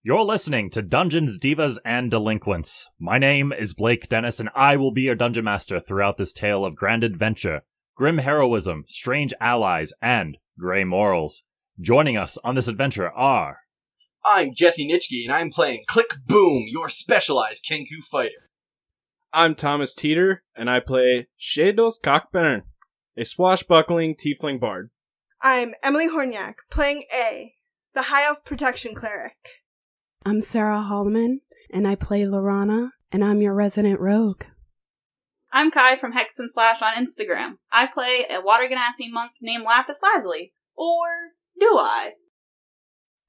You're listening to Dungeons, Divas and Delinquents. My name is Blake Dennis, and I will be your Dungeon Master throughout this tale of grand adventure, grim heroism, strange allies, and grey morals. Joining us on this adventure are... I'm Jesse Nitchkey, and I'm playing Click Boom, your specialized Kenku fighter. I'm Thomas Teter, and I play Shados Cockburn, a swashbuckling tiefling bard. I'm Emily Hornyak, playing A, the High Elf Protection Cleric. I'm Sarah Holloman, and I play Ylorhana, and I'm your resident rogue. I'm Kai from Hex and Slash on Instagram. I play a water genasi monk named Lapis Lazulli. Or do I?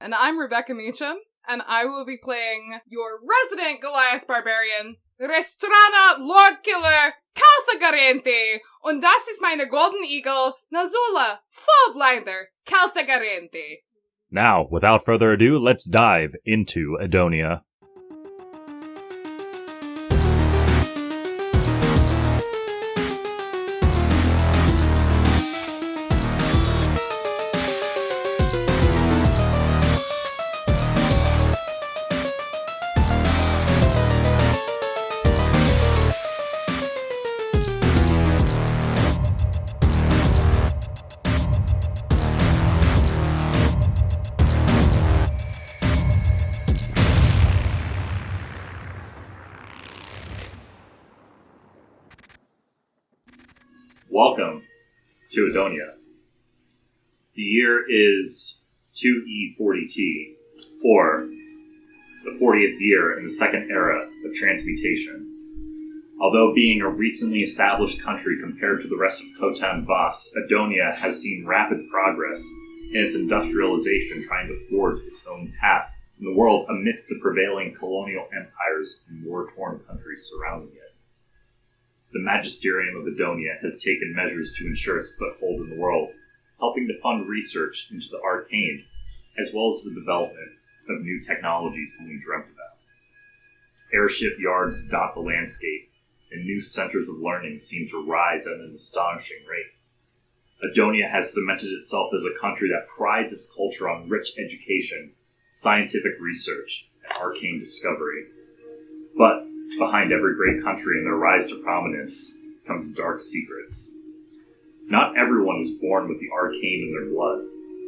And I'm Rebecca Meacham, and I will be playing your resident Goliath barbarian, Restrana, Lord Killer, Calthagarenthee, und das ist meine Golden Eagle, Nazula, Vollblinder, Calthagarenthee. Now, without further ado, let's dive into Eddonia. Welcome to Eddonia. The year is 2E40T, or the 40th year in the second era of transmutation. Although being a recently established country compared to the rest of Khotan Vos, Eddonia has seen rapid progress in its industrialization, trying to forge its own path in the world amidst the prevailing colonial empires and war-torn countries surrounding it. The Magisterium of Eddonia has taken measures to ensure its foothold in the world, helping to fund research into the arcane, as well as the development of new technologies only dreamt about. Airship yards dot the landscape, and new centers of learning seem to rise at an astonishing rate. Eddonia has cemented itself as a country that prides its culture on rich education, scientific research, and arcane discovery. But behind every great country and their rise to prominence comes dark secrets. Not everyone is born with the arcane in their blood,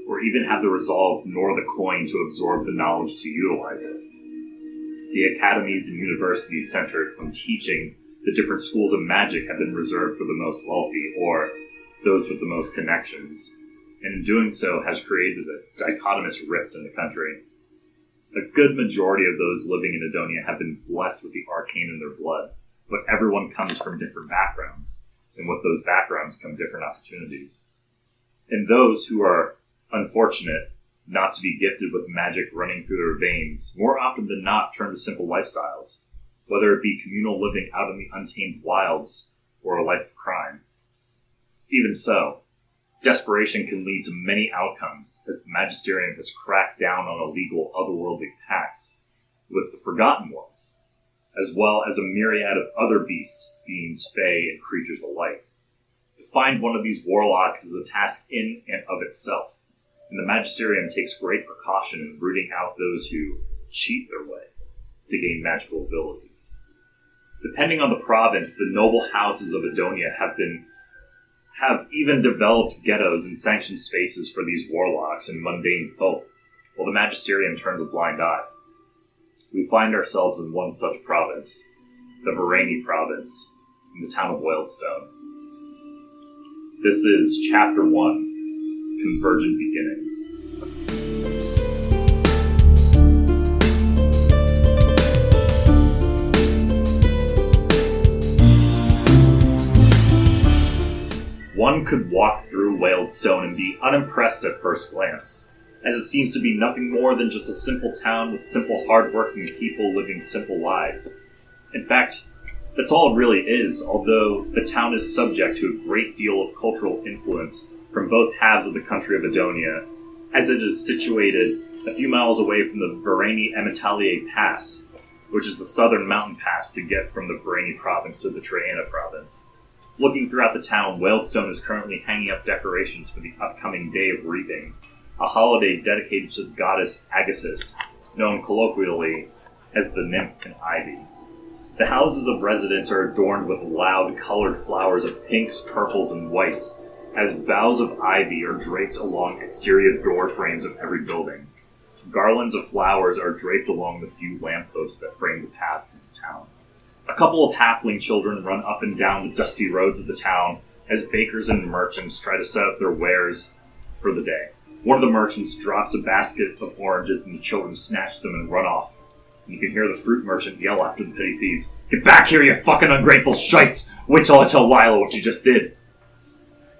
or even have the resolve nor the coin to absorb the knowledge to utilize it. The academies and universities centered on teaching the different schools of magic have been reserved for the most wealthy, or those with the most connections, and in doing so has created a dichotomous rift in the country. A good majority of those living in Eddonia have been blessed with the arcane in their blood, but everyone comes from different backgrounds, and with those backgrounds come different opportunities. And those who are unfortunate not to be gifted with magic running through their veins, more often than not turn to simple lifestyles, whether it be communal living out in the untamed wilds or a life of crime. Even so, desperation can lead to many outcomes, as the Magisterium has cracked down on illegal otherworldly pacts with the Forgotten Ones, as well as a myriad of other beasts, fiends, fae, and creatures alike. To find one of these warlocks is a task in and of itself, and the Magisterium takes great precaution in rooting out those who cheat their way to gain magical abilities. Depending on the province, the noble houses of Eddonia have even developed ghettos and sanctioned spaces for these warlocks and mundane folk, while the Magisterium turns a blind eye. We find ourselves in one such province, the Varani province, in the town of Wildstone. This is Chapter 1, Convergent Beginnings. One could walk through Wildstone and be unimpressed at first glance, as it seems to be nothing more than just a simple town with simple, hard-working people living simple lives. In fact, that's all it really is, although the town is subject to a great deal of cultural influence from both halves of the country of Eddonia, as it is situated a few miles away from the Varani Emetalier Pass, which is the southern mountain pass to get from the Varani province to the Triana province. Looking throughout the town, Whalestone is currently hanging up decorations for the upcoming Day of Reaping, a holiday dedicated to the goddess Agassiz, known colloquially as the nymph and ivy. The houses of residents are adorned with loud, colored flowers of pinks, purples, and whites, as boughs of ivy are draped along exterior door frames of every building. Garlands of flowers are draped along the few lampposts that frame the paths of the town. A couple of halfling children run up and down the dusty roads of the town as bakers and merchants try to set up their wares for the day. One of the merchants drops a basket of oranges and the children snatch them and run off. And you can hear the fruit merchant yell after the petty thieves, "Get back here, you fucking ungrateful shites! Wait till I tell Lila what you just did!"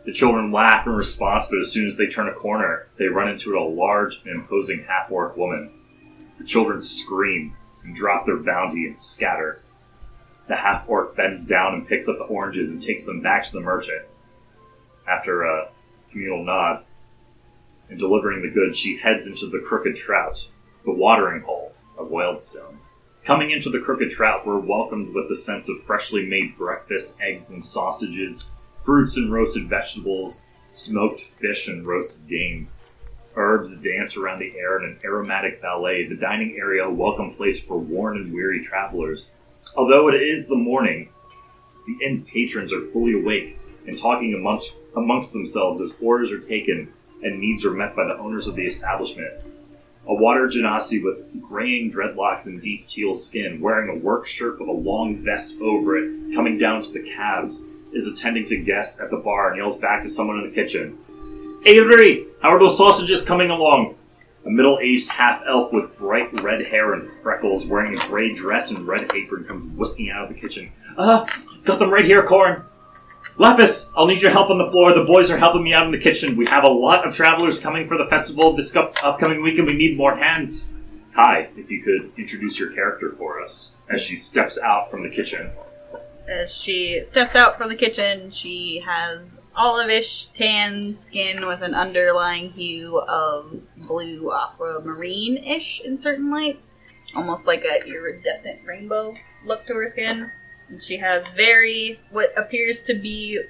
The children laugh in response, but as soon as they turn a corner, they run into a large and imposing half-orc woman. The children scream and drop their bounty and scatter. The half-orc bends down and picks up the oranges and takes them back to the merchant. After a communal nod and delivering the goods, she heads into the Crooked Trout, the watering hole of Wildstone. Coming into the Crooked Trout, we're welcomed with the sense of freshly made breakfast, eggs and sausages, fruits and roasted vegetables, smoked fish and roasted game. Herbs dance around the air in an aromatic ballet, the dining area a welcome place for worn and weary travelers. Although it is the morning, the inn's patrons are fully awake and talking amongst themselves as orders are taken and needs are met by the owners of the establishment. A water genasi with graying dreadlocks and deep teal skin, wearing a work shirt with a long vest over it, coming down to the calves, is attending to guests at the bar and yells back to someone in the kitchen, "Avery, how are those sausages coming along?" A middle-aged half-elf with bright red hair and freckles, wearing a gray dress and red apron, comes whisking out of the kitchen. Got them right here, Corn. Lapis, I'll need your help on the floor. The boys are helping me out in the kitchen. We have a lot of travelers coming for the festival this upcoming week, and we need more hands. Kai, if you could introduce your character for us, as she steps out from the kitchen. As she steps out from the kitchen, she has olive-ish tan skin with an underlying hue of blue aquamarine-ish in certain lights. Almost like a iridescent rainbow look to her skin. And she has what appears to be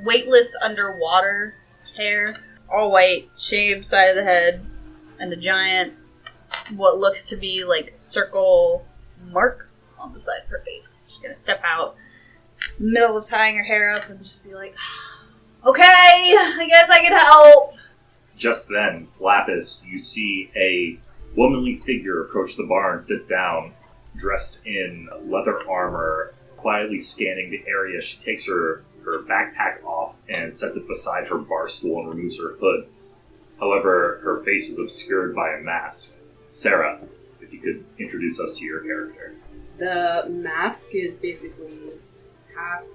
weightless underwater hair, all white, shaved side of the head, and a giant, what looks to be like circle mark on the side of her face. She's gonna step out, middle of tying her hair up, and just be like, "Okay, I guess I can help." Just then, Lapis, you see a womanly figure approach the bar and sit down, dressed in leather armor, quietly scanning the area. She takes her backpack off and sets it beside her bar stool and removes her hood. However, her face is obscured by a mask. Sarah, if you could introduce us to your character. The mask is basically half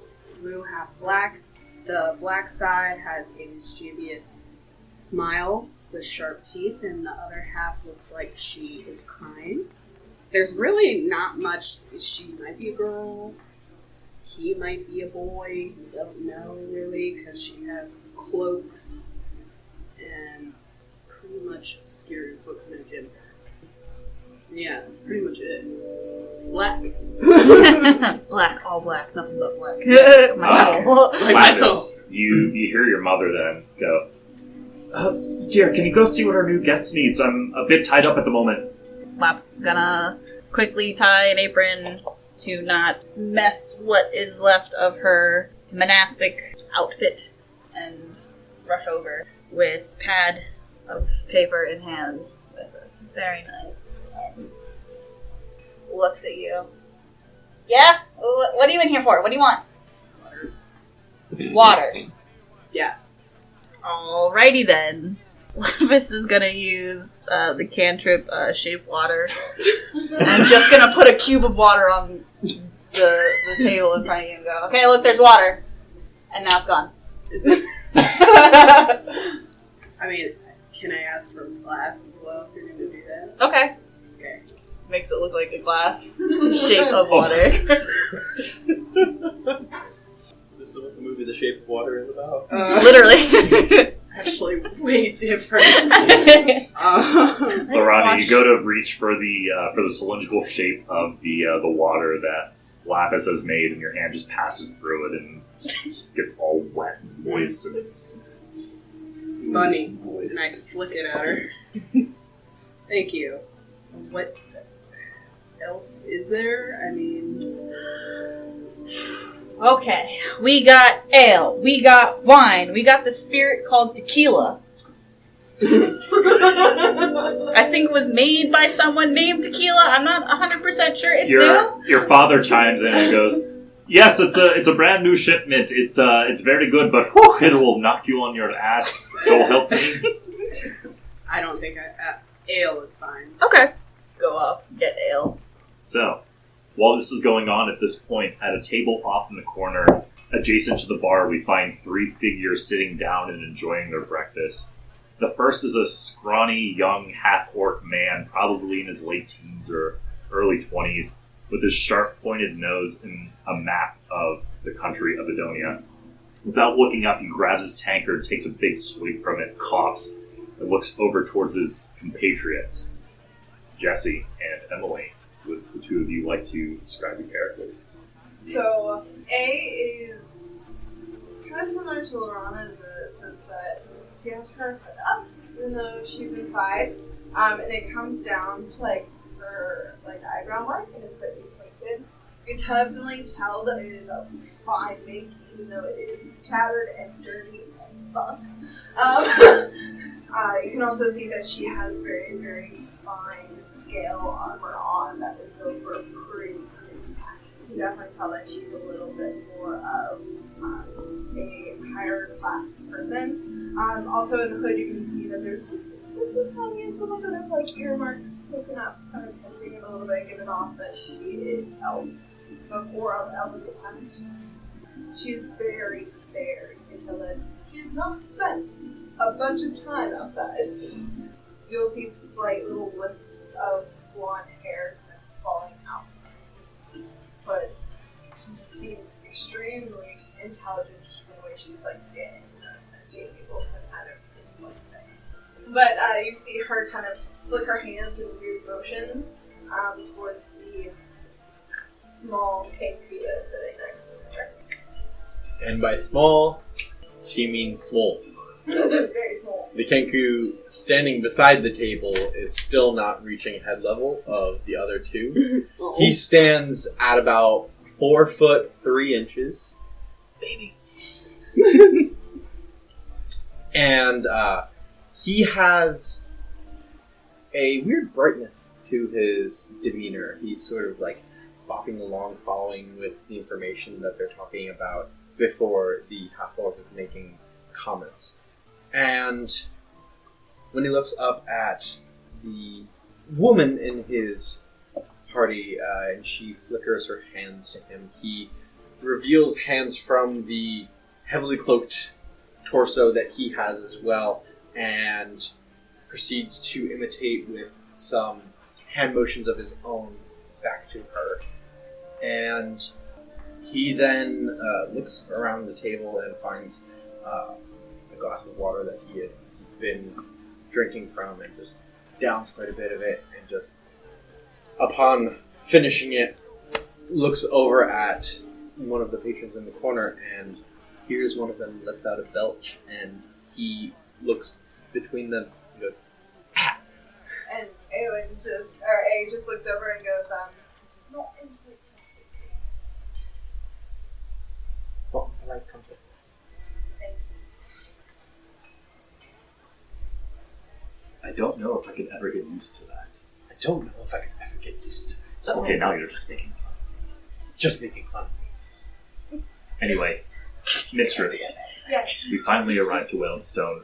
blue, half black. The black side has a mischievous smile with sharp teeth, and the other half looks like she is crying. There's really not much. She might be a girl. He might be a boy. We don't know really, because she has cloaks and pretty much obscures what kind of gender. Yeah, that's pretty much it. Black. Black, all black, nothing but black. Lapis, you hear your mother then go, "Dear, can you go see what our new guest needs? I'm a bit tied up at the moment." Lapis is gonna quickly tie an apron to not mess what is left of her monastic outfit and rush over with pad of paper in hand. Very nice. And looks at you. Yeah? What are you in here for? What do you want? Water. Yeah. Alrighty then. Lapis is gonna use the cantrip shape water. I'm just gonna put a cube of water on the table in front of you and go, "Okay, look, there's water." And now it's gone. Is it? I mean, can I ask for a glass as well if you're going to do that? Okay. Okay. Makes it look like a glass shape of water. This is what the movie The Shape of Water is about. Literally. Actually, way different. Ylorhana, you go to reach for the cylindrical shape of the water that Lapis has made, and your hand just passes through it and just gets all wet and moist. Funny. And I flick it at her. Thank you. What else is there? I mean... Okay, we got ale, we got wine, we got the spirit called tequila. I think it was made by someone named Tequila. I'm not 100% sure it's new. Your father chimes in and goes, "Yes, it's a brand new shipment. It's very good, but whew, it will knock you on your ass. So help me." I don't think ale is fine. Okay. Go up, get ale. So, while this is going on at this point, at a table off in the corner, adjacent to the bar, we find 3 figures sitting down and enjoying their breakfast. The first is a scrawny, young, half-orc man, probably in his late teens or early 20s, with his sharp-pointed nose and a map of the country of Eddonia. Without looking up, he grabs his tankard, takes a big swig from it, coughs, and looks over towards his compatriots, Jesse and Emily. Would the two of you like to describe your characters? So, A is kind of similar to Ylorhana in the sense that she has her hood up, even though she's inside, and it comes down to her eyebrow mark, and it's slightly pointed. You can definitely tell that it is a fine make, even though it is tattered and dirty as fuck. You can also see that she has very, very fine scale armor on that would go for a pretty high. You can definitely tell that she's a little bit more of a higher class person. Also in the hood you can see that there's just the tiniest little bit of earmarks poking up, kind of pinching it a little bit, giving off that she is elf, or of elven descent. She's very fair. You can tell that she's not spent a bunch of time outside. You'll see slight little wisps of blonde hair kind of falling out, but she seems extremely intelligent just from the way she's standing and being able to kind of pinpoint things. But you see her kind of flick her hands in weird motions towards the small Kenku that's sitting next to her. And by small, she means swole. Very small. The Kenku standing beside the table is still not reaching head level of the other two. He stands at about 4'3". Baby. And he has a weird brightness to his demeanor. He's sort of bopping along, following with the information that they're talking about before the half-orc is making comments. And when he looks up at the woman in his party, and she flickers her hands to him, he reveals hands from the heavily cloaked torso that he has as well, and proceeds to imitate with some hand motions of his own back to her. And he then looks around the table and finds a glass of water that he had been drinking from, and just downs quite a bit of it, and just, upon finishing it, looks over at one of the patrons in the corner and hears one of them lets out a belch, and he looks between them and goes, "Ah!" And A just looks over and goes, not in Well, I like comfort. I don't know if I could ever get used to that. I don't know if I could ever get used to it. Okay, now you're just making fun. Just making fun. Anyway, Mistress, Yes. we finally arrived to Wellstone.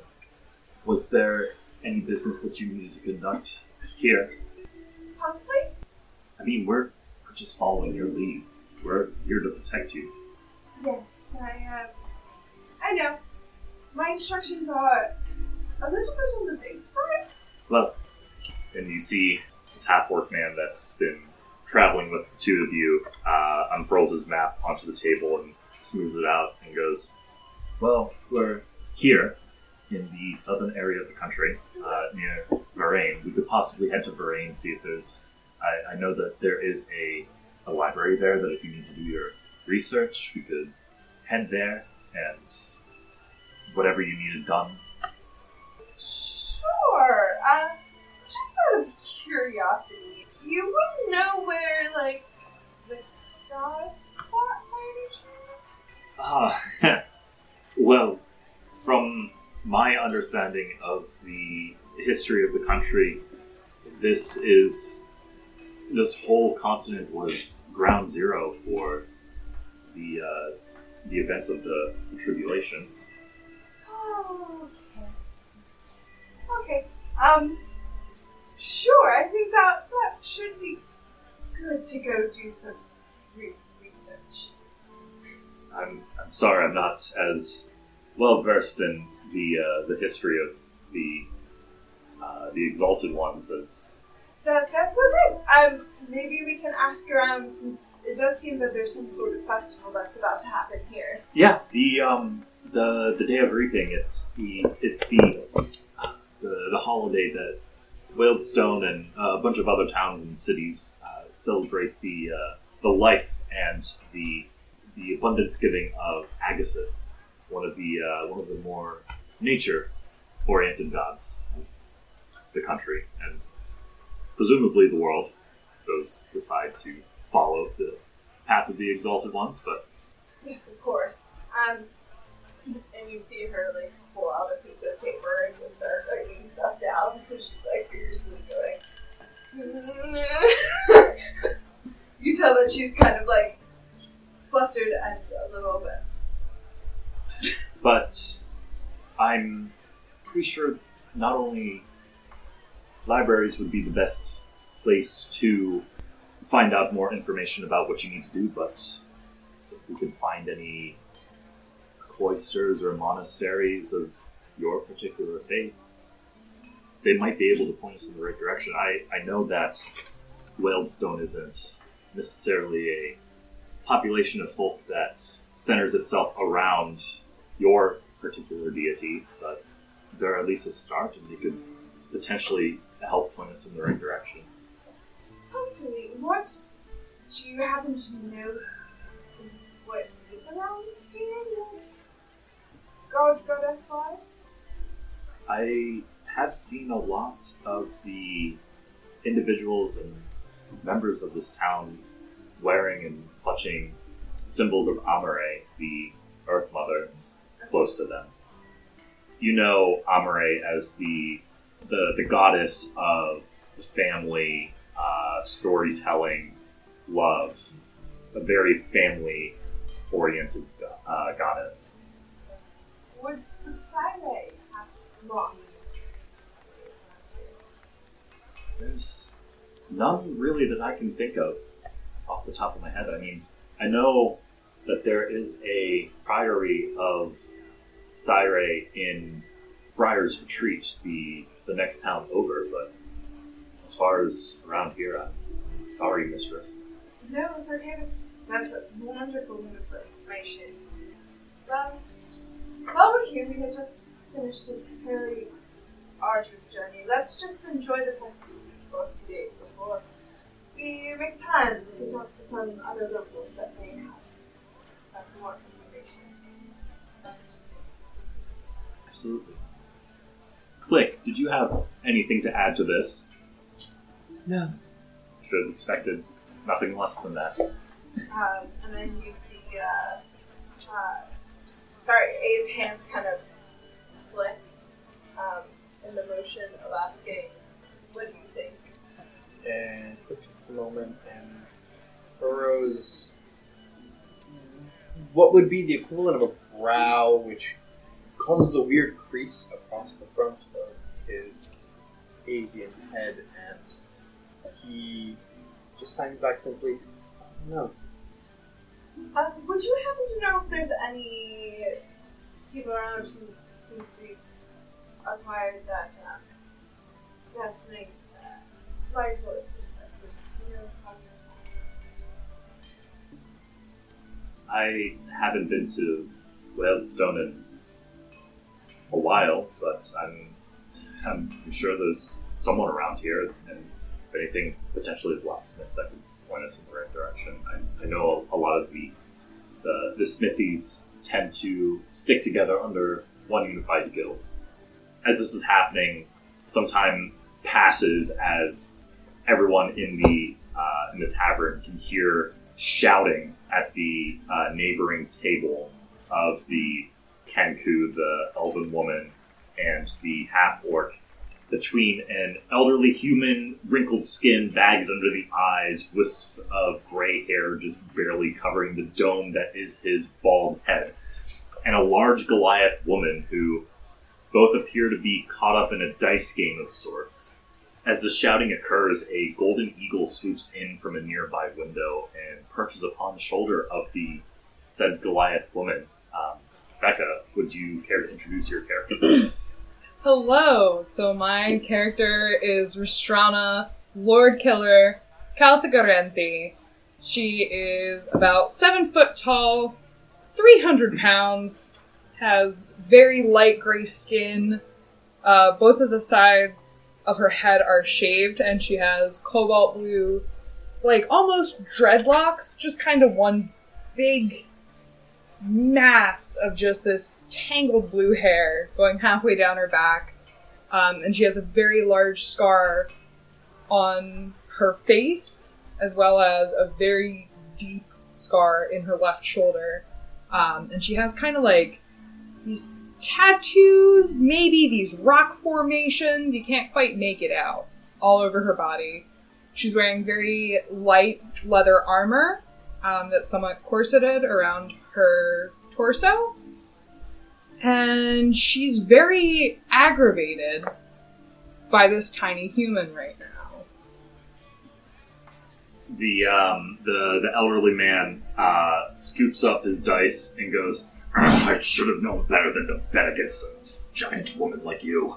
Was there any business that you needed to conduct here? Possibly? I mean, we're just following your lead. We're here to protect you. Yes, I know. My instructions are a little bit on the big side. Well, and you see this half-orc man that's been traveling with the two of you unfurls his map onto the table and smooths it out and goes, well, we're here in the southern area of the country, near Varane. We could possibly head to Varane, see if there's... I know that there is a library there that if you need to do your research, we could head there and whatever you needed done. Sure. Just out of curiosity, you wouldn't know where, like, the gods fought by any chance? Well, from my understanding of the history of the country, this whole continent was ground zero for the events of the tribulation. Oh, okay. Sure, I think that should be good to go do some research. I'm sorry, I'm not as well versed in the history of the Exalted Ones as. That's okay. Maybe we can ask around, since it does seem that there's some sort of festival that's about to happen here. Yeah, the Day of Reaping. It's the holiday that Wealdstone and a bunch of other towns and cities celebrate the life and the abundance giving of Agassiz, one of the more nature oriented gods of the country, and presumably the world. Those decide to follow the path of the Exalted Ones, but Yes, of course. And you see her, like, pull out a piece of paper and just start writing stuff down, because she's, like, furiously going. You tell that she's kind of, like, flustered and a little bit. But I'm pretty sure not only libraries would be the best place to find out more information about what you need to do, but if we could find any cloisters or monasteries of your particular faith, they might be able to point us in the right direction. I know that Wealdstone isn't necessarily a population of folk that centers itself around your particular deity, but they're at least a start, and they could potentially help point us in the right direction. Hopefully. What do you happen to know what is around here? Goddess-wise? I have seen a lot of the individuals and members of this town wearing and clutching symbols of Amare, the Earth Mother, close to them. You know Amare as the goddess of family, storytelling, love, a very family-oriented goddess. Would Syre have long? There's none really that I can think of off the top of my head. I mean, I know that there is a priory of Syre in Briar's Retreat, the next town over, but as far as around here, I'm sorry, mistress. No, it's okay. That's a wonderful information. Well, while we're here, we have just finished a very arduous journey. Let's just enjoy the festivities for a few days before we make plans and talk to some other locals that may have some more information. Absolutely. Click, did you have anything to add to this? No. Should have expected nothing less than that. And then you see, A's hands kind of flick in the motion of asking, what do you think? And Click takes a moment and furrows what would be the equivalent of a brow, which causes a weird crease across the front of his avian head, and he just signs back simply, no. Would you happen to know if there's any people around who seems to be acquired that nice life work? I haven't been to Wealdstone in a while, but I'm sure there's someone around here, and if anything, potentially a blacksmith that could point us in the right direction. I know a lot of the smithies tend to stick together under one unified guild. As this is happening, some time passes as everyone in the tavern can hear shouting at the neighboring table of the Kenku, the elven woman, and the half-orc. Between an elderly human, wrinkled skin, bags under the eyes, wisps of gray hair just barely covering the dome that is his bald head, and a large Goliath woman who both appear to be caught up in a dice game of sorts. As the shouting occurs, a golden eagle swoops in from a nearby window and perches upon the shoulder of the said Goliath woman. Becca, would you care to introduce your character, please? Hello, so my character is Restrana, Lord Killer, Calthagarenthee. She is about 7 foot tall, 300 pounds, has very light gray skin. Both of the sides of her head are shaved, and she has cobalt blue, like almost dreadlocks, just kind of one big mass of just this tangled blue hair going halfway down her back. And she has a very large scar on her face, as well as a very deep scar in her left shoulder. And she has kind of like these tattoos, maybe these rock formations, you can't quite make it out, all over her body. She's wearing very light leather armor that's somewhat corseted around her torso. And she's very aggravated by this tiny human right now. The elderly man scoops up his dice and goes, I should have known better than to bet against a giant woman like you.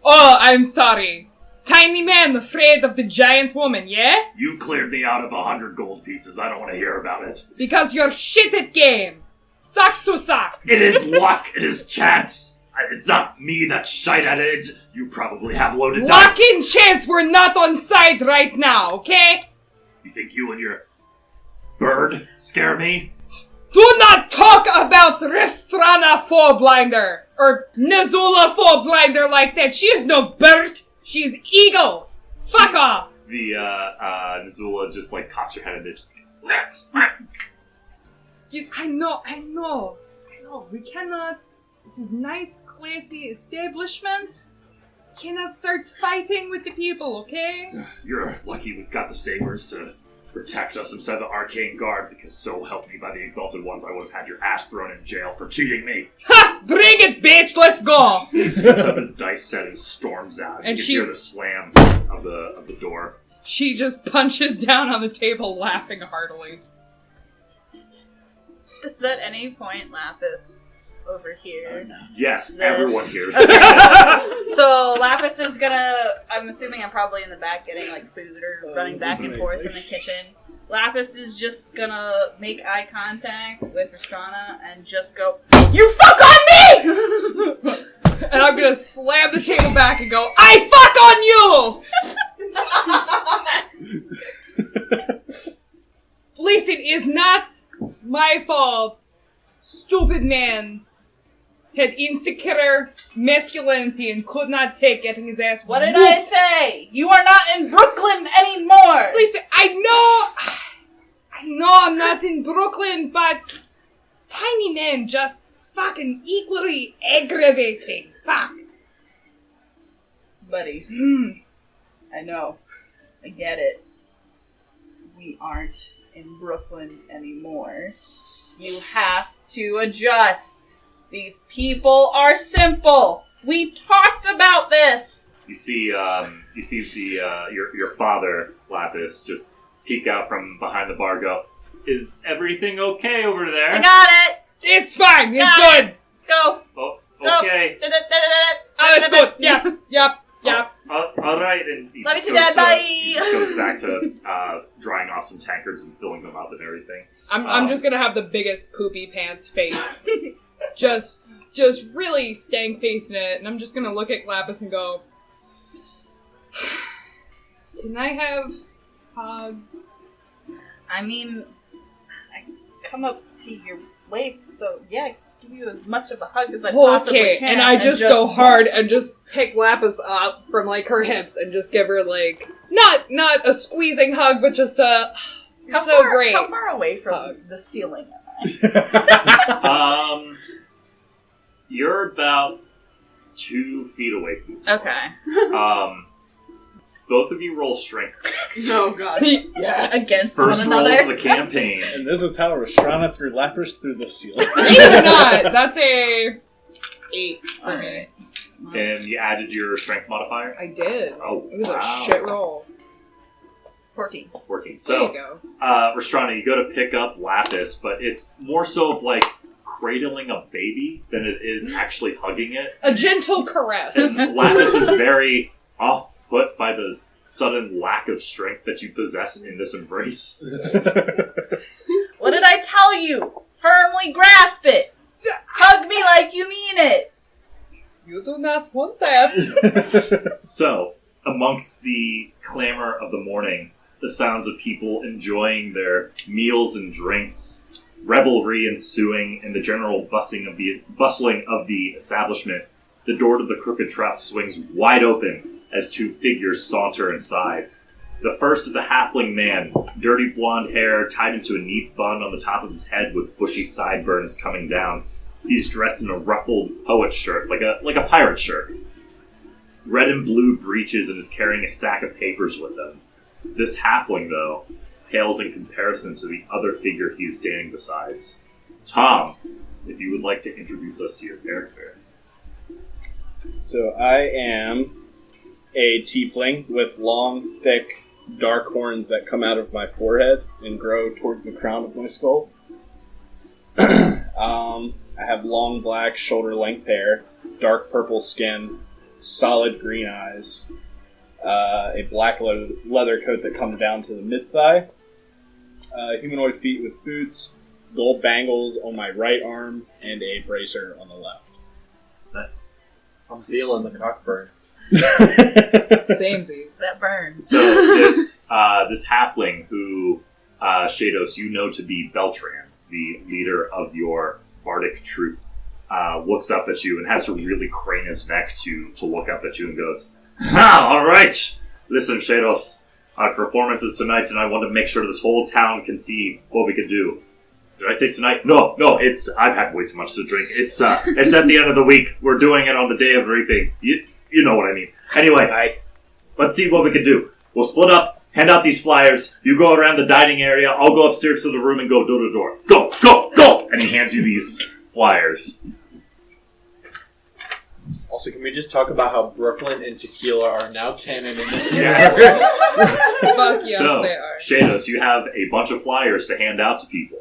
Oh, I'm sorry. Tiny man afraid of the giant woman, yeah? You cleared me out of 100 gold pieces. I don't want to hear about it. Because you're shit at game. Sucks to suck. It is luck. It is chance. It's not me that's shite at it. You probably have loaded dice. Luck and chance, we're not on side right now, okay? You think you and your bird scare me? Do not talk about Restrana Fourblinder or Nazula Fourblinder like that. She is no bird. She is eagle. Fuck off. The Nazula just like cocks her head and just. Yes, I know. We cannot. This is nice, classy establishment. Cannot start fighting with the people, okay? You're lucky we've got the sabers to protect us instead of the arcane guard, because so help me by the exalted ones, I would have had your ass thrown in jail for cheating me. Ha! Bring it, bitch! Let's go! He scoops up his dice set and storms out. And you can hear the slam of the door. She just punches down on the table, laughing heartily. Does at any point Lapis overhear? Yes, This. everyone hears. So Lapis is gonna, I'm assuming I'm probably in the back getting like food or running back and forth in the kitchen. Lapis is just gonna make eye contact with Restrana and just go, "You fuck on me!" And I'm gonna slam the table back and go, "I fuck on you!" Listen, it's not my fault. Stupid man had insecure masculinity and could not take getting his ass What did whooped. I say? You are not in Brooklyn anymore! Listen, I know I'm not in Brooklyn, but tiny men just fucking equally aggravating. Fuck. Buddy, I know. I get it. We aren't in Brooklyn anymore. You have to adjust. These people are simple. We talked about this. You see your father, Lapis, just peek out from behind the bar. Go, is everything okay over there? I got it. It's fine. It's Got good. Go. Oh, Go. okay. Oh, it's good. Yep. All right. And he Love just you to goes death. Bye. he just goes back to drying off some tankards and filling them up and everything. I'm just gonna have the biggest poopy pants face. just really stank facing it, and I'm just gonna look at Lapis and go, "Can I have hug?" I mean, I come up to your waist, so yeah, give you as much of a hug as I possibly Okay, can. and I just go hard and just pick Lapis up from, like, her hips and just give her, like, not a squeezing hug, but just a, you're so great. How far away from the ceiling am I? You're about 2 feet away from this. Okay. Both of you roll strength checks. Oh god. Yes. Against First one rolls another. of the campaign. And this is how Restrana threw Lapis through the ceiling. Believe it or not, that's a 8 for me. And you added your strength modifier? I did. Oh, It was wow. a shit roll. 14. 14. There So, you go. Restrana, you go to pick up Lapis, but it's more so of like cradling a baby than it is actually hugging it. A gentle caress. Lapis is very off-put by the sudden lack of strength that you possess in this embrace. What did I tell you? Firmly grasp it. Hug me like you mean it. You do not want that. So, amongst the clamor of the morning, the sounds of people enjoying their meals and drinks, revelry ensuing, and the general bustling of the establishment, the door to the Crooked Trout swings wide open as 2 figures saunter inside. The first is a halfling man, dirty blonde hair tied into a neat bun on the top of his head with bushy sideburns coming down. He's dressed in a ruffled poet shirt, like a pirate shirt. Red and blue breeches, and is carrying a stack of papers with him. This halfling, though, pales in comparison to the other figure he is standing beside. Tom, if you would like to introduce us to your character. So I am a tiefling with long, thick, dark horns that come out of my forehead and grow towards the crown of my skull. I have long black shoulder-length hair, dark purple skin, solid green eyes, a black leather coat that comes down to the mid-thigh, humanoid feet with boots, gold bangles on my right arm, and a bracer on the left. Nice. I'm feeling the Cockburn. Samesies. That burns. So this halfling who, Shados, you know to be Beltran, the leader of your bardic troupe, looks up at you and has to really crane his neck to look up at you and goes, all right. Listen, Shados, our performance is tonight, and I want to make sure this whole town can see what we can do. Did I say tonight? No, I've had way too much to drink. It's at the end of the week. We're doing it on the day of reaping. You know what I mean. Anyway, let's see what we can do. We'll split up, hand out these flyers. You go around the dining area. I'll go upstairs to the room and go door to door. Go! And he hands you these flyers. Also, can we just talk about how Brooklyn and Tequila are now canon in this Yes. Fuck yes, So, they are. Shados, you have a bunch of flyers to hand out to people.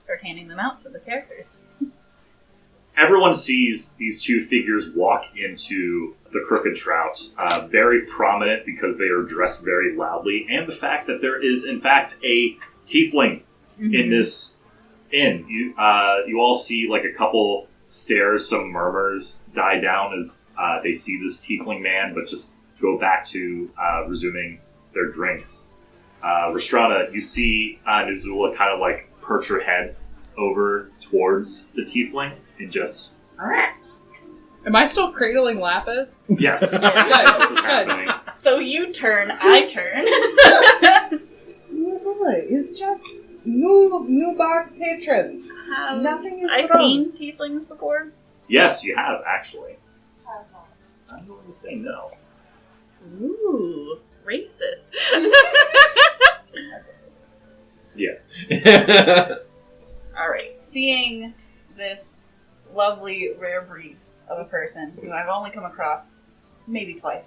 Start handing them out to the characters. Everyone sees these 2 figures walk into the Crooked Trout, very prominent because they are dressed very loudly, and the fact that there is, in fact, a tiefling in this inn. You all see like a couple stares, some murmurs die down as they see this tiefling man, but just go back to resuming their drinks. Restrana, you see Nuzula kind of like perch her head over towards the tiefling and just... Am I still cradling Lapis? Yes. Good, This is good. happening. So you turn, I turn. It's just new bar patrons. Nothing is I've wrong. seen tieflings before. Yes, you have, actually. I'm going to say no. Ooh, racist. Yeah. Alright, seeing this lovely rare breed of a person who I've only come across maybe twice,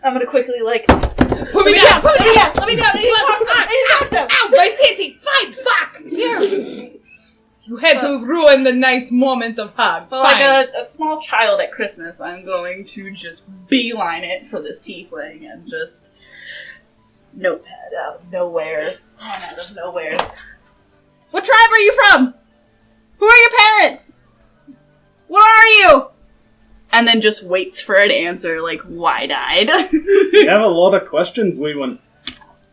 I'm gonna quickly Put me down! let me down, I need to talk to them. Ow, my titty! Fine, fuck! Here! You had to ruin the nice moment of hug. But Fine. like a small child at Christmas, I'm going to just beeline it for this tiefling and just notepad out of nowhere. Run out of nowhere. What tribe are you from? Who are your parents? What are you? And then just waits for an answer, like wide-eyed. You have a lot of questions, wee one.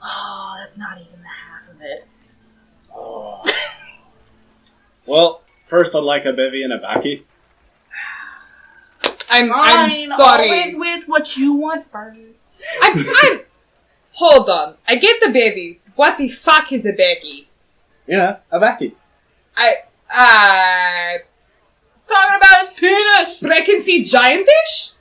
Oh, that's not even the half of it. Oh. Well, first I'd like a bevy and a baccy. I'm Fine, sorry. always with what you want first. I'm hold on. I get the baby. What the fuck is a baggy? Yeah, a baccy. Talking about his penis! But I can see giant fish?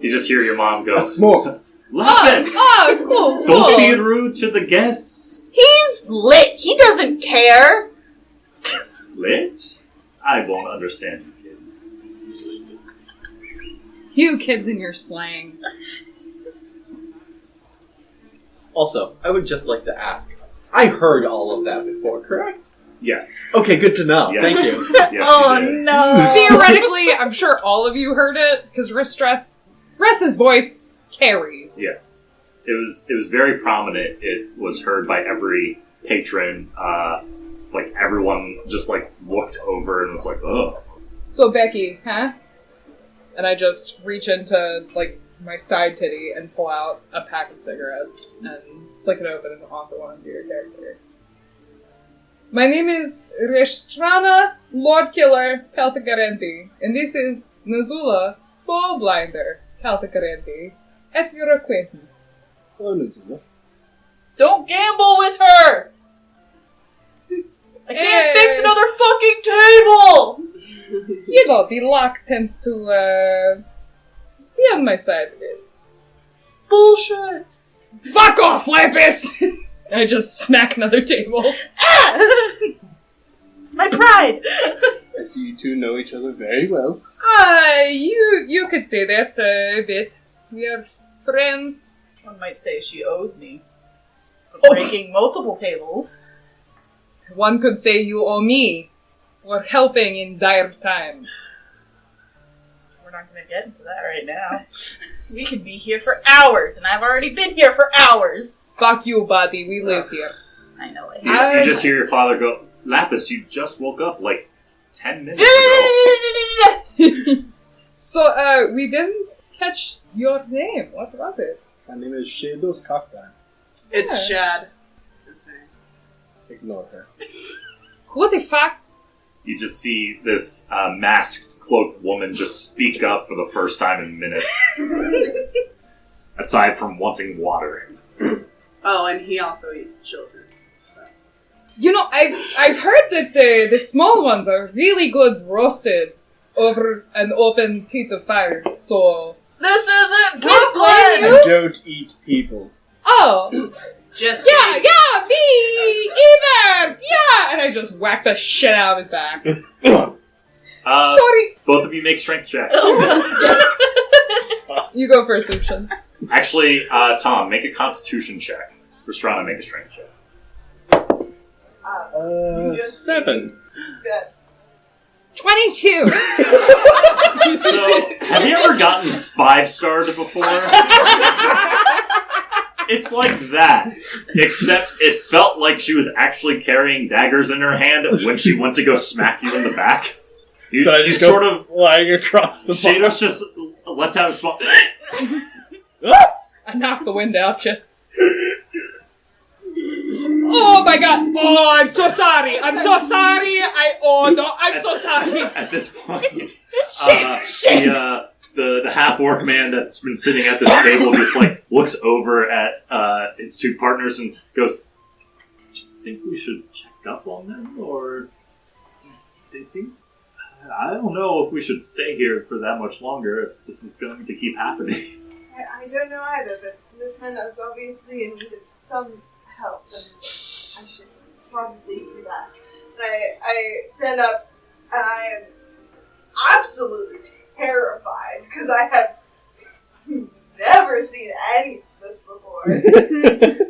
You just hear your mom go, A smoke. Lapis! Oh, cool. Don't be rude to the guests. He's lit. He doesn't care. Lit? I won't understand you kids. You kids and your slang. Also, I would just like to ask. I heard all of that before, correct? Yes. Okay, good to know. Yes. Thank you. Yes, you did. no. Theoretically, I'm sure all of you heard it, because Ress's voice carries. Yeah. It was very prominent. It was heard by every patron. Like, everyone just, like, looked over and was like, oh. So, Becky, huh? And I just reach into, like, my side titty and pull out a pack of cigarettes and flick it open and offer one to your character. My name is Restrana, Lord Killer, Calthagarenthee, and this is Nazula, Foe Blinder, Calthagarenthee, at your acquaintance. Hello, Nazula. Don't gamble with her. I can't fix another fucking table. You know, the lock tends to, be on my side a bit. Bullshit. Fuck off, Lapis! And I just smack another table. Ah! My pride. I see you two know each other very well. You could say that a bit. We are friends. One might say she owes me for breaking multiple tables. One could say you owe me for helping in dire times. We're not going to get into that right now. We could be here for hours, and I've already been here for hours. Fuck you, buddy. We live here. I know it. You just hear your father go, Lapis, you just woke up like 10 minutes ago. So, we didn't catch your name. What was it? My name is Shados Cockburn. It's Shad. Just saying. Ignore her. What the fuck? You just see this masked, cloaked woman just speak up for the first time in minutes. Aside from wanting water. Oh, and he also eats children. So. You know, I've heard that the small ones are really good roasted over an open pit of fire, so... This isn't Can't blame Brooklyn! you. I don't eat people. Oh! Just Yeah, me either! Yeah! And I just whack the shit out of his back. Sorry! Both of you make strength checks. You go first, Lucian. Actually, Tom, make a constitution check. Restrana, make a strength check. 7. Good. 22! So, have you ever gotten 5-starred before? It's like that. Except it felt like she was actually carrying daggers in her hand when she went to go smack you in the back. So I just sort go of... flying across the bar. Shados just lets out a small... I knocked the wind out you. Oh my god! Oh, I'm so sorry! I'm so sorry! I'm so sorry! At this point, Shit! the half-orc man that's been sitting at this table just like looks over at his two partners and goes, "Do you think we should check up on them, or they seem? I don't know if we should stay here for that much longer. If this is going to keep happening." I don't know either, but this man is obviously in need of some help, and I should probably do that. And I stand up, and I am absolutely terrified, because I have never seen any of this before.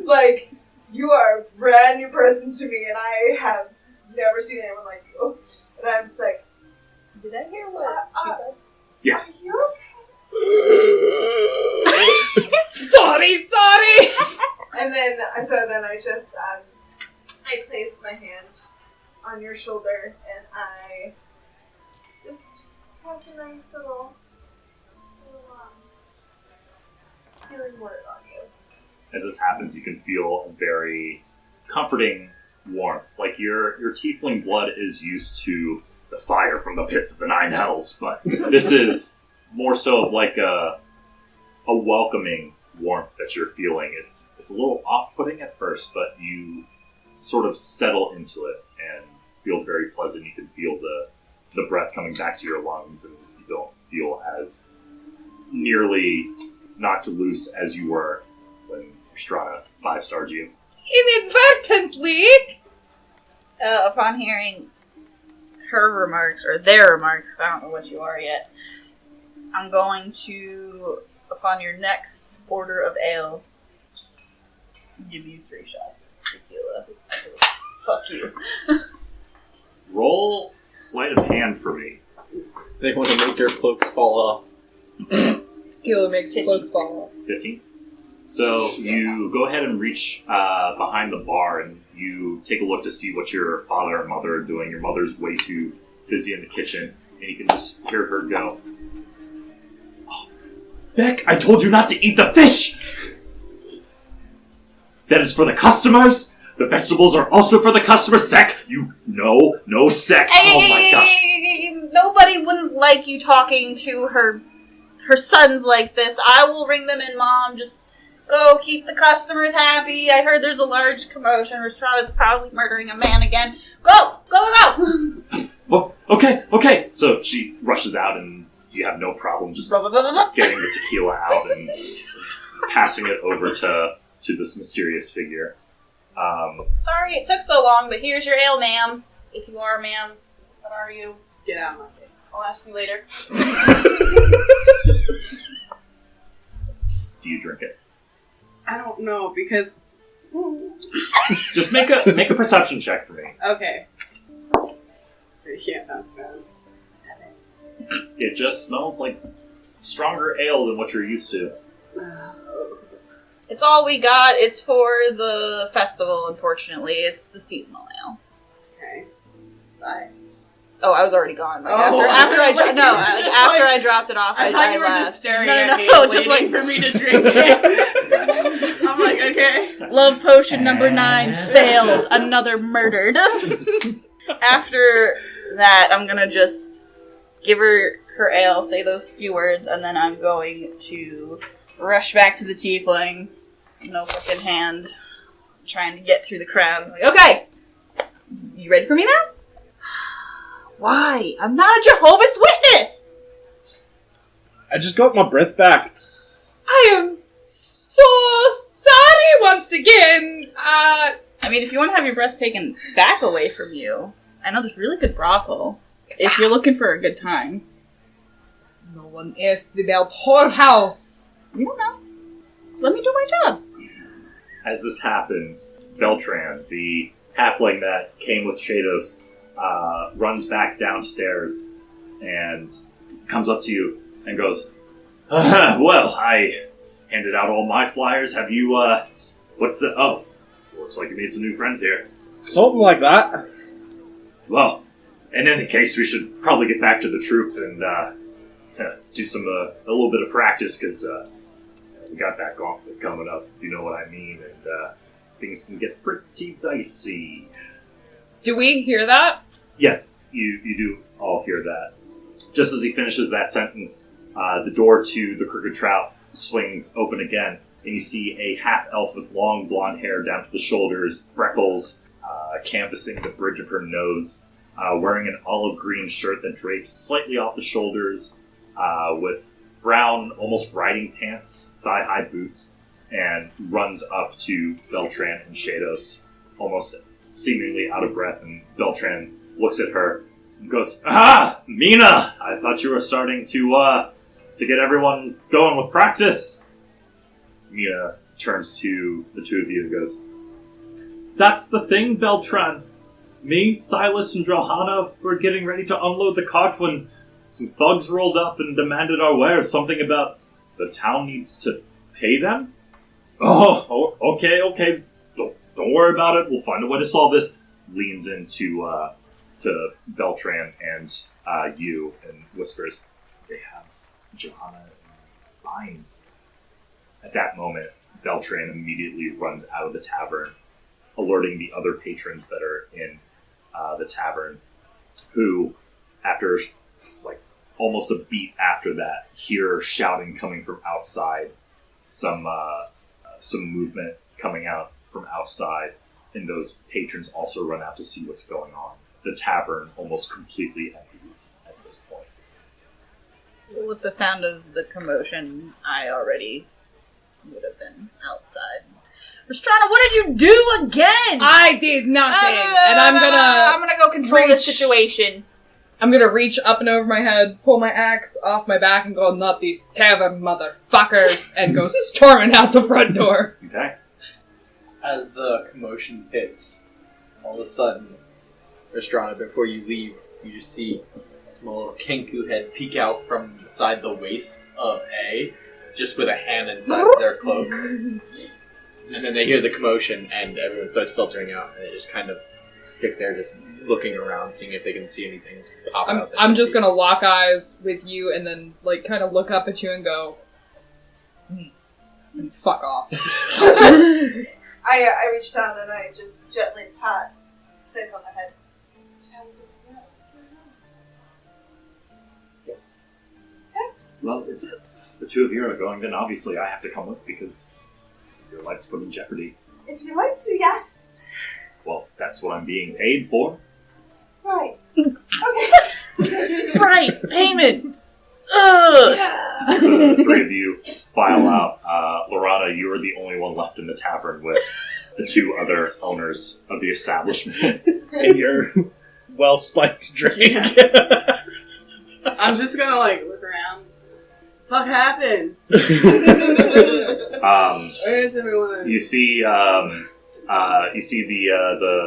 Like, you are a brand new person to me, and I have never seen anyone like you. And I'm just like, Did I hear what she said? Yes. are you okay? Sorry! And then I just, I place my hand on your shoulder, and I just pass a nice little healing word on you. As this happens, you can feel a very comforting warmth. Like your tiefling blood is used to the fire from the pits of the nine hells, but this is more so of like a welcoming warmth that you're feeling. It's a little off-putting at first, but you sort of settle into it and feel very pleasant. You can feel the breath coming back to your lungs, and you don't feel as nearly knocked loose as you were when Restrana 5-starred you. Inadvertently! Upon hearing her remarks, or their remarks, 'cause I don't know what you are yet, I'm going to, upon your next order of ale, give you 3 shots of tequila. Fuck you. Roll sleight of hand for me. They want to make their cloaks fall off. Tequila makes cloaks fall off. 15. So you go ahead and reach behind the bar and you take a look to see what your father and mother are doing. Your mother's way too busy in the kitchen, and you can just hear her go, "Oh, Beck, I told you not to eat the fish! That is for the customers! The vegetables are also for the customers! Sec! No sec! Oh my gosh! Nobody wouldn't like you talking to her sons like this. I will ring them in, Mom. Just go keep the customers happy. I heard there's a large commotion. Restrana's probably murdering a man again. Go! Well, okay. So she rushes out, and you have no problem just getting the tequila out and passing it over to this mysterious figure. Sorry it took so long, but here's your ale, ma'am. If you are, ma'am. What are you? Get out of my face. I'll ask you later. Do you drink it? I don't know, because... Just make a perception check for me. Okay. Yeah, that's bad. 7. It just smells like stronger ale than what you're used to. It's all we got. It's for the festival, unfortunately. It's the seasonal ale. Okay. Bye. Oh, I was already gone. Like, Oh, after like, I dropped it off, I thought you were left. just staring No, at me, just waiting for me to drink it. I'm like, okay. Love potion number 9 failed. Another murdered. After that, I'm gonna just give her ale, say those few words, and then I'm going to rush back to the tiefling, notebook in hand, trying to get through the crowd. I'm like, okay, you ready for me now? Why? I'm not a Jehovah's Witness! I just got my breath back. I am so sorry once again. I mean, if you want to have your breath taken back away from you, I know there's really good brothel. If you're looking for a good time. No one asked about whorehouse. You don't know. Let me do my job. As this happens, Beltran, the halfling that came with Shados, runs back downstairs and comes up to you and goes, well, I handed out all my flyers. Have you, what's the... Oh, looks like you made some new friends here. Something like that. Well, in any case, we should probably get back to the troop and do some a little bit of practice, because we got that gauntlet coming up, if you know what I mean, and things can get pretty dicey. Do we hear that? Yes, you do all hear that. Just as he finishes that sentence, the door to the Crooked Trout swings open again, and you see a half-elf with long blonde hair down to the shoulders, freckles, canvassing the bridge of her nose, wearing an olive green shirt that drapes slightly off the shoulders, with brown, almost riding pants, thigh-high boots, and runs up to Beltran and Shados, almost seemingly out of breath, and Beltran looks at her and goes, "Ah, Mina! I thought you were starting to get everyone going with practice." Mina turns to the two of you and goes, "That's the thing, Beltran. Me, Silas, and Ylorhana were getting ready to unload the cart when some thugs rolled up and demanded our wares. Something about the town needs to pay them?" Oh, okay. Don't worry about it. We'll find a way to solve this. Leans into to Beltran and you and whispers, "They have Ylorhana in binds." At that moment, Beltran immediately runs out of the tavern alerting the other patrons that are in the tavern, who, after like almost a beat after that, hear shouting coming from outside, some movement coming out from outside, and those patrons also run out to see what's going on. The tavern almost completely empties at this point. With the sound of the commotion, I already would have been outside. Restrana, what did you do again? I did nothing, and I'm gonna go control this situation. I'm gonna reach up and over my head, pull my axe off my back, and go, "Not these tavern motherfuckers," and go storming out the front door. Okay. As the commotion hits, all of a sudden, Restrana, before you leave, you just see a small little Kenku head peek out from inside the waist of A, just with a hand inside their cloak. And then they hear the commotion, and everyone starts filtering out, and they just kind of stick there, just looking around, seeing if they can see anything pop out. I'm just gonna lock eyes with you, and then like kind of look up at you and go, and fuck off. I reach down and I just gently pat Thick on the head. Yes. Well, if the two of you are going, then obviously I have to come with because your life's put in jeopardy. If you like to, yes. Well, that's what I'm being paid for. Right. Okay. Right, payment. Ugh. The three of you file out. Ylorhana, you are the only one left in the tavern with the two other owners of the establishment. And your well-spiked drink. I'm just gonna look around. Fuck happened? Where is everyone? You see the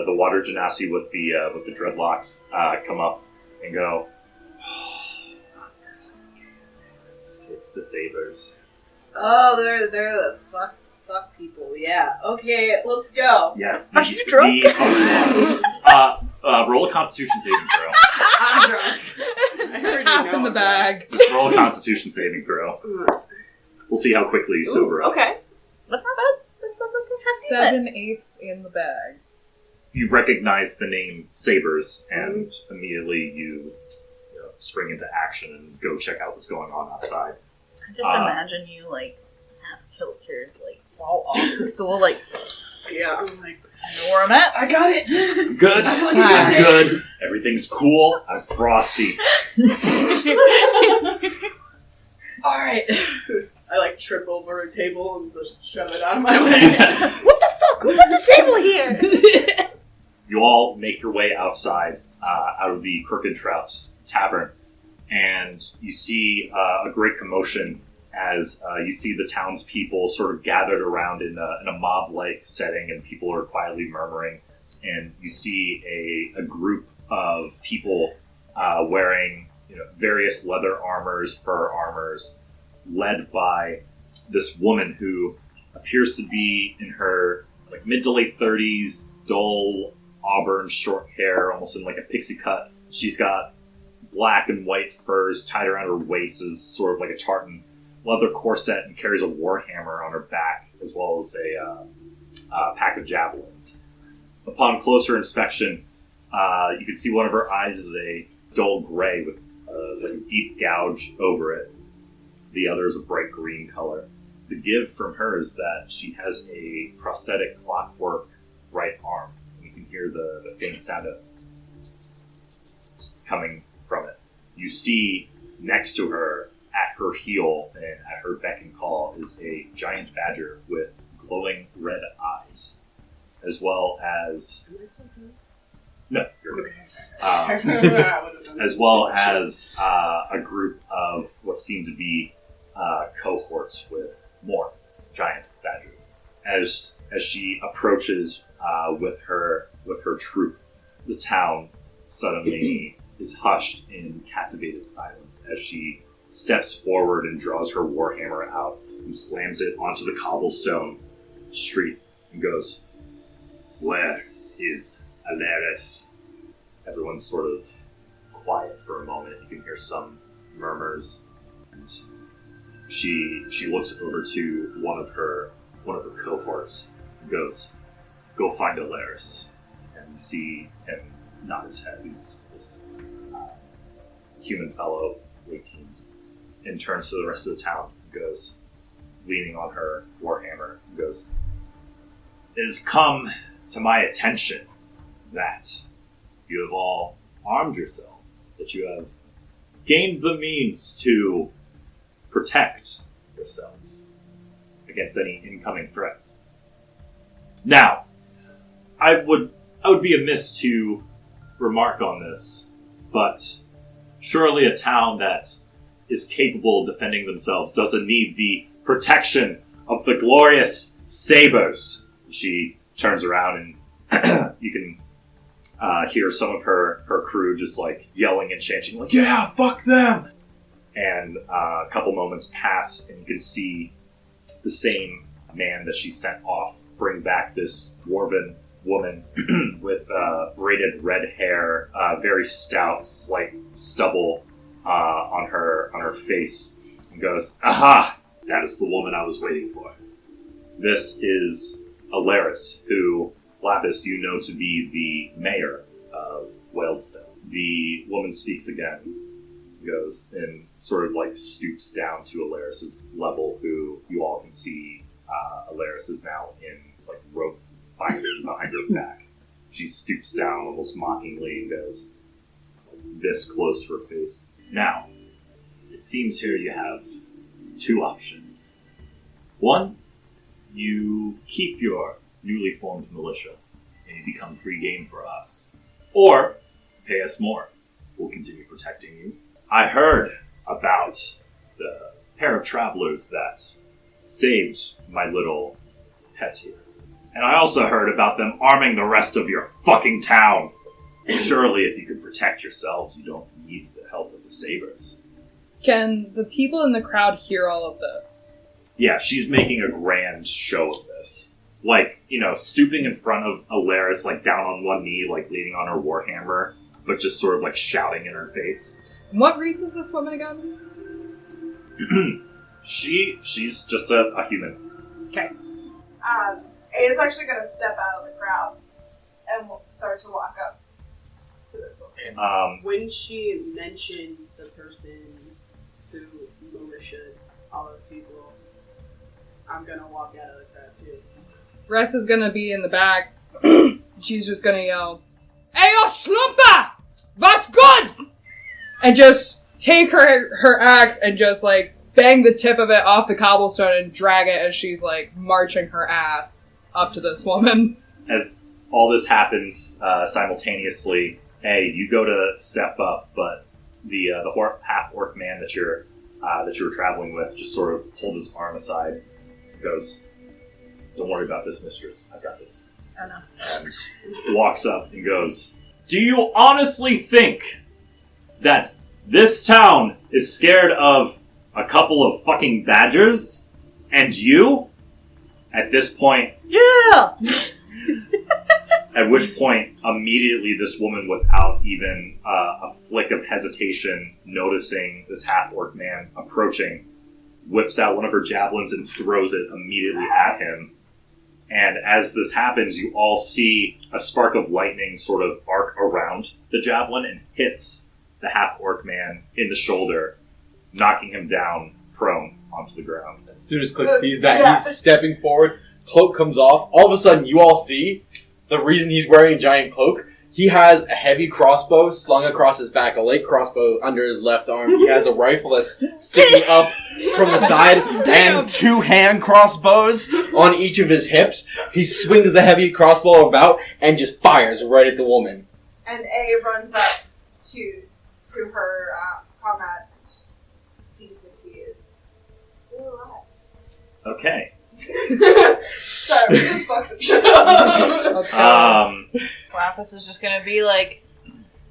water genasi with the dreadlocks come up and go. It's the Sabers. Oh, they're the fuck people. Yeah. Okay, let's go. Yes. Are you drunk? Roll a Constitution saving throw. I'm drunk. I heard you Half know in the I'm bag. Just roll a Constitution saving throw. drunk. We'll see how quickly you sober up. Okay. That's not bad. That sounds like a happy 7/8 in the bag. You recognize the name Sabers, and immediately you spring into action and go check out what's going on outside. I just imagine you half kiltered, fall off the stool, Yeah, I'm like, I know where I'm at. I got it. Good. I feel like I'm you got good. Everything's cool. I'm frosty. Alright. I trip over a table and just shove it out of my way. What the fuck? Who put the table here? You all make your way outside, out of the Crooked Trout Tavern, and you see a great commotion as you see the townspeople sort of gathered around in a mob-like setting, and people are quietly murmuring. And you see a group of people wearing various leather armors, fur armors, led by this woman who appears to be in her mid to late 30s, dull auburn short hair, almost in a pixie cut. She's got black and white furs tied around her waist as sort of like a tartan leather corset, and carries a warhammer on her back, as well as a pack of javelins. Upon closer inspection, you can see one of her eyes is a dull gray with a deep gouge over it. The other is a bright green color. The give from her is that she has a prosthetic clockwork right arm. You can hear the faint sound of coming from it. You see next to her, at her heel and at her beck and call, is a giant badger with glowing red eyes, as well as... No, you're good. As well as a group of what seem to be cohorts with more giant badgers. As she approaches with her troop, the town suddenly is hushed in captivated silence as she steps forward and draws her warhammer out and slams it onto the cobblestone street and goes, "Where is Alaris?" Everyone's sort of quiet for a moment. You can hear some murmurs, and she looks over to one of her cohorts and goes, go find Alaris. And you see him nod his head. He's this human fellow, late teens, and turns to the rest of the town and goes, leaning on her warhammer, and goes, "It has come to my attention that you have all armed yourself, that you have gained the means to protect yourselves against any incoming threats. Now, I would be amiss to remark on this, but surely a town that is capable of defending themselves doesn't need the protection of the glorious sabers." She turns around and you can hear some of her crew just like yelling and chanting like, "Yeah, fuck them!" And a couple moments pass and you can see the same man that she sent off bring back this dwarven woman with braided red hair, very stout, slight stubble on her face, and goes, "Aha! That is the woman I was waiting for. This is Alaris, who, Lapis, you know to be the mayor of Wealdstone." The woman speaks again, goes and sort of like stoops down to Alaris's level, who you all can see Alaris is now in like rope binding behind her back. She stoops down almost mockingly and goes this close to her face. "Now, it seems here you have two options. One, you keep your newly formed militia and you become free game for us. Or, pay us more. We'll continue protecting you. I heard about the pair of travelers that saved my little pet here. And I also heard about them arming the rest of your fucking town. Surely if you can protect yourselves, you don't need the help of the sabers." Can the people in the crowd hear all of this? Yeah, she's making a grand show of this. Like, stooping in front of Alaris, like down on one knee, like leaning on her warhammer, but just sort of like shouting in her face. And what race is this woman again? She's just a human. Okay. Aya's actually going to step out of the crowd and start to walk up to this woman. When she mentioned the person who militia all those people, I'm going to walk out of the crowd too. Ress is gonna be in the back. She's just gonna yell, "Ayo, Schlumpa! Was good?" And just take her axe and just like bang the tip of it off the cobblestone and drag it as she's like marching her ass up to this woman. As all this happens simultaneously, you go to step up, but the half orc man that you were traveling with just sort of pulled his arm aside and goes, "Don't worry about this, mistress. I've got this." Oh no. And walks up and goes, "Do you honestly think that this town is scared of a couple of fucking badgers? And you?" At this point, Yeah! at which point, immediately this woman, without even a flick of hesitation, noticing this half-orc man approaching, whips out one of her javelins and throws it immediately at him. And as this happens, you all see a spark of lightning sort of arc around the javelin and hits the half-orc man in the shoulder, knocking him down prone onto the ground. As soon as Click sees that, he's stepping forward, cloak comes off. All of a sudden, you all see the reason he's wearing a giant cloak. He has a heavy crossbow slung across his back, a light crossbow under his left arm. He has a rifle that's sticking up from the side, and 2 hand crossbows on each of his hips. He swings the heavy crossbow about and just fires right at the woman. And A runs up to her comrade and sees if he is still alive. Okay. Sorry, this fucks up shit up. Lapis is just gonna be like,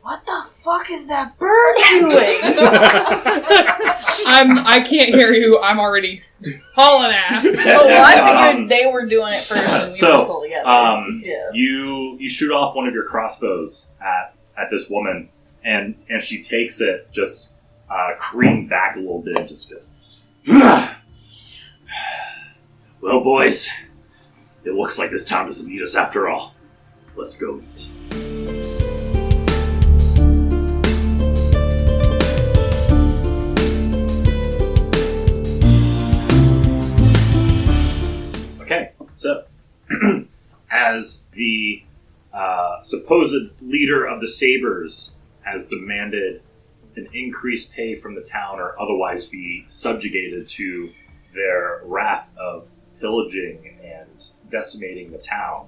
"What the fuck is that bird doing?" I can't hear you. I'm already hauling ass. Oh, well, I figured they were doing it first and we were still together. Yeah. You shoot off one of your crossbows at this woman, and she takes it, just careening back a little bit, and just goes, "Well, boys, It looks like this town doesn't need us after all. Let's go eat. Okay, so as the supposed leader of the Sabers has demanded an increased pay from the town or otherwise be subjugated to their wrath of pillaging and decimating the town,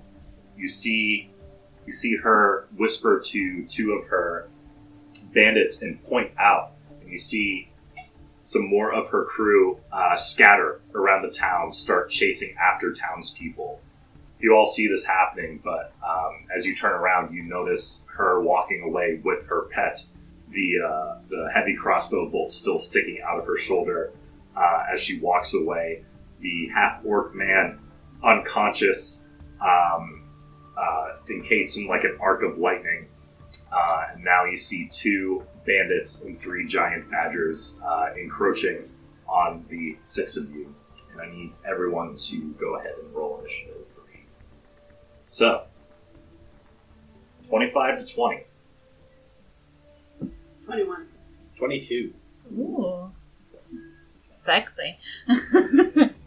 you see her whisper to two of her bandits and point out, and you see some more of her crew scatter around the town, start chasing after townspeople. You all see this happening, but as you turn around, you notice her walking away with her pet, the heavy crossbow bolt still sticking out of her shoulder. As she walks away, the half-orc man, unconscious, encased in like an arc of lightning. And now you see two bandits and three giant badgers encroaching on the six of you. And I need everyone to go ahead and roll initiative for me. So, 25 to 20. 21. 22. Ooh. Sexy. I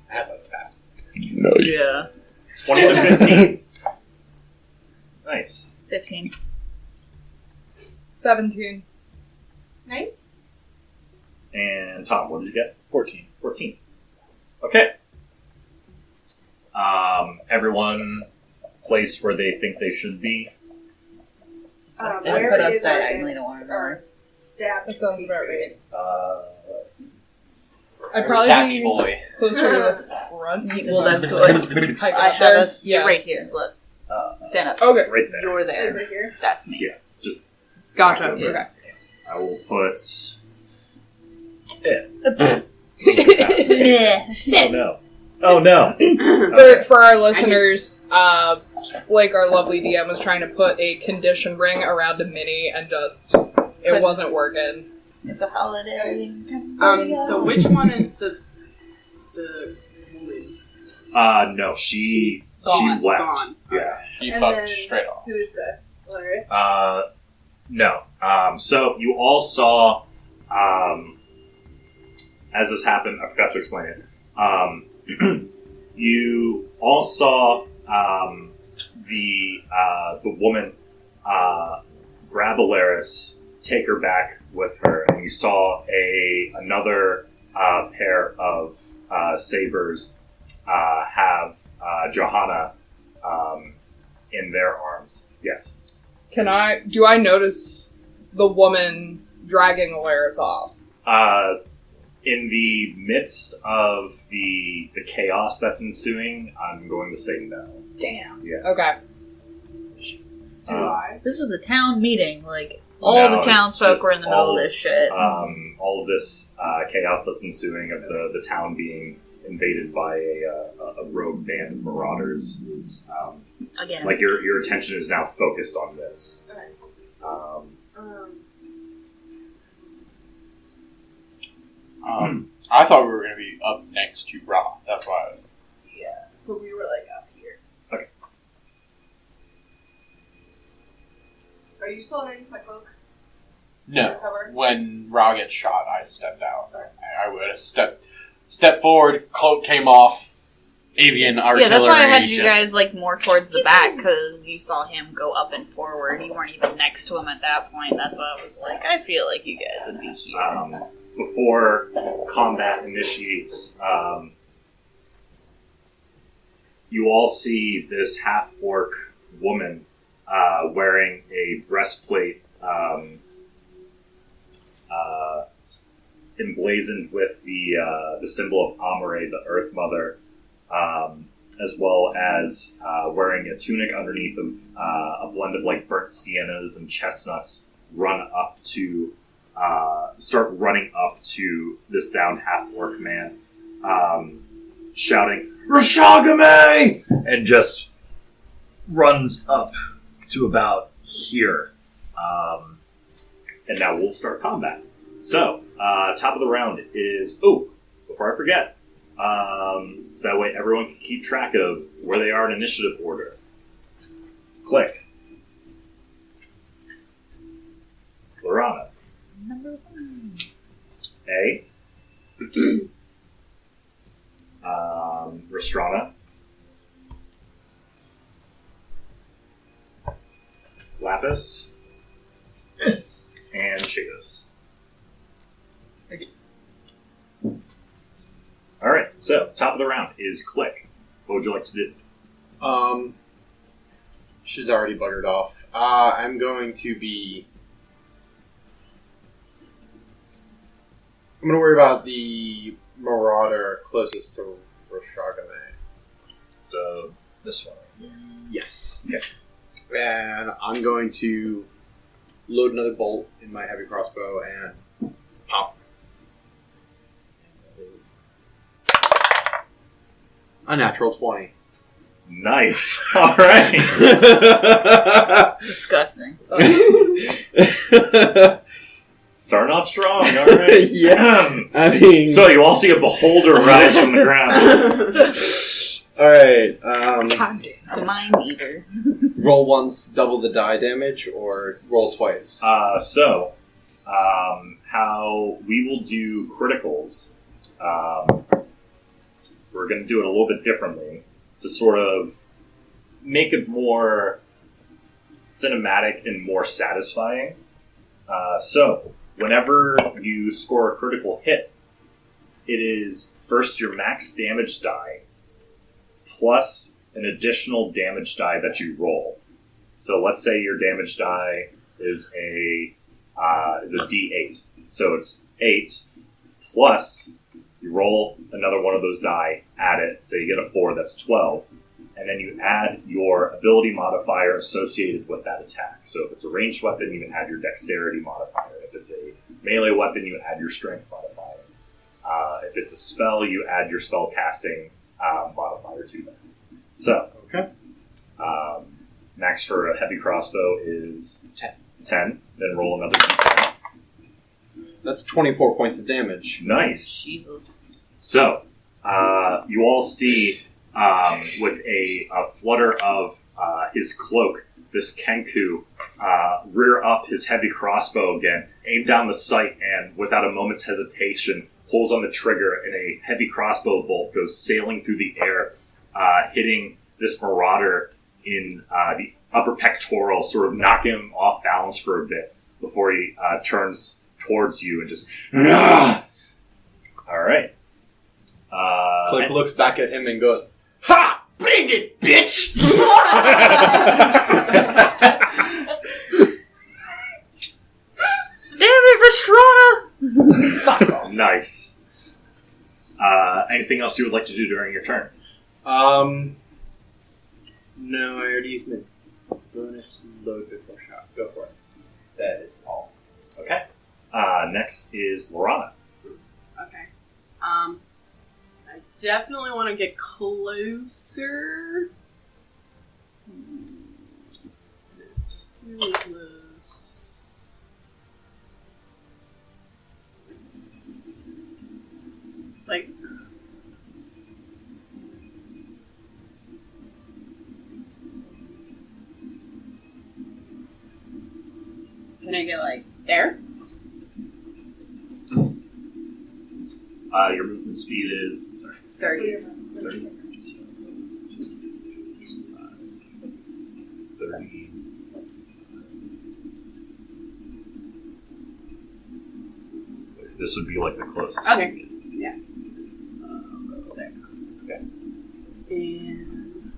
had that fast. Nice. Yeah. 20 to 15. Nice. 15. 17. 9? And Tom, what did you get? 14. 14. Okay. Everyone placed where they think they should be. And Where put us is our diagonally to one another. our staff? That sounds about right. I'd Sappy probably be boy. closer to the front. Well, that's what Hike I up have there. us. Yeah. You're right here. Look. Stand up. Okay. Right there. You're there. Over here. That's me. Yeah. Just Gotcha. Back over. Okay. I will put. Oh no! Oh no! For our listeners, Blake, our lovely DM, was trying to put a condition ring around a mini and just it wasn't working. It's a holiday. So which one is the woman? No, she Gone. left. Gone. Yeah. She And fucked then- straight off. Who is this? Loris? No. So you all saw, as this happened, I forgot to explain it. You all saw the woman grab Alaris, take her back with her, and you saw another pair of sabers have Ylorhana in their arms. Yes. Do I notice the woman dragging Alaris off? In the midst of the chaos that's ensuing, I'm going to say no. Damn. Yeah. Okay. Do I? This was a town meeting. Like, all No, the it's townsfolk just were in the middle all of this shit. All of this chaos that's ensuing of the town being invaded by a rogue band of marauders is Again. like your attention is now focused on this. Okay. I thought we were going to be up next to Ra. That's why. Yeah. So we were like up here. Okay. Are you still underneath my cloak? No. Cover? When Ra gets shot, I stepped out. I would have stepped forward. Cloak came off. Avian artillery. Yeah, that's why I had you just- guys like more towards the back because you saw him go up and forward. You weren't even next to him at that point. That's why I was like, I feel like you guys would be here. Before combat initiates, you all see this half-orc woman wearing a breastplate emblazoned with the symbol of Amore, the Earth Mother, as well as wearing a tunic underneath of a blend of like burnt siennas and chestnuts, start running up to this downed half-orc man, shouting, "Rashagame!" and just runs up to about here. And now we'll start combat. So, top of the round is... Oh, before I forget, So that way everyone can keep track of where they are in initiative order. Click. Ylorhana. Number 1. A. Restrana. Lapis. And Shados. Alright, so top of the round is Click. What would you like to do? She's already buggered off. I'm going to worry about the Marauder closest to Restrana. So, this one. Yes. Okay. And I'm going to load another bolt in my heavy crossbow and pop. A natural 20. Nice. Alright. Disgusting. Starting off strong, alright. Yeah. I mean... So you all see a beholder rise from the ground. Alright, A mind eater. roll once, double the die damage, or roll twice? How we will do criticals, we're going to do it a little bit differently to sort of make it more cinematic and more satisfying. So, whenever you score a critical hit, it is first your max damage die plus an additional damage die that you roll. So let's say your damage die is a D8. So it's 8 plus you roll another one of those die, add it, so you get a 4, that's 12. And then you add your ability modifier associated with that attack. So if it's a ranged weapon, you can add your dexterity modifier. If it's a melee weapon, you add your strength modifier. If it's a spell, you add your spell casting modifier to that. So, okay. Max for a heavy crossbow is 10. Then roll another d10. That's 24 points of damage. Nice. Jesus. So, you all see with a flutter of his cloak, this Kenku rear up his heavy crossbow again, aim down the sight, and without a moment's hesitation, pulls on the trigger, and a heavy crossbow bolt goes sailing through the air, hitting this marauder in the upper pectoral, sort of knocking him off balance for a bit before he turns towards you and just... All right. Click looks back at him and goes, "Ha! Bring it, bitch!" Damn it, Restrana! Nice. Anything else you would like to do during your turn? No, I already used my bonus load before shot. Go for it. That is all. Okay. Next is Ylorhana. Okay. I definitely want to get closer. Really close. Like... Can I get, like, there? Your movement speed is... Sorry. 30. 30. 30. This would be like the closest. Okay. Yeah. There. Okay. And...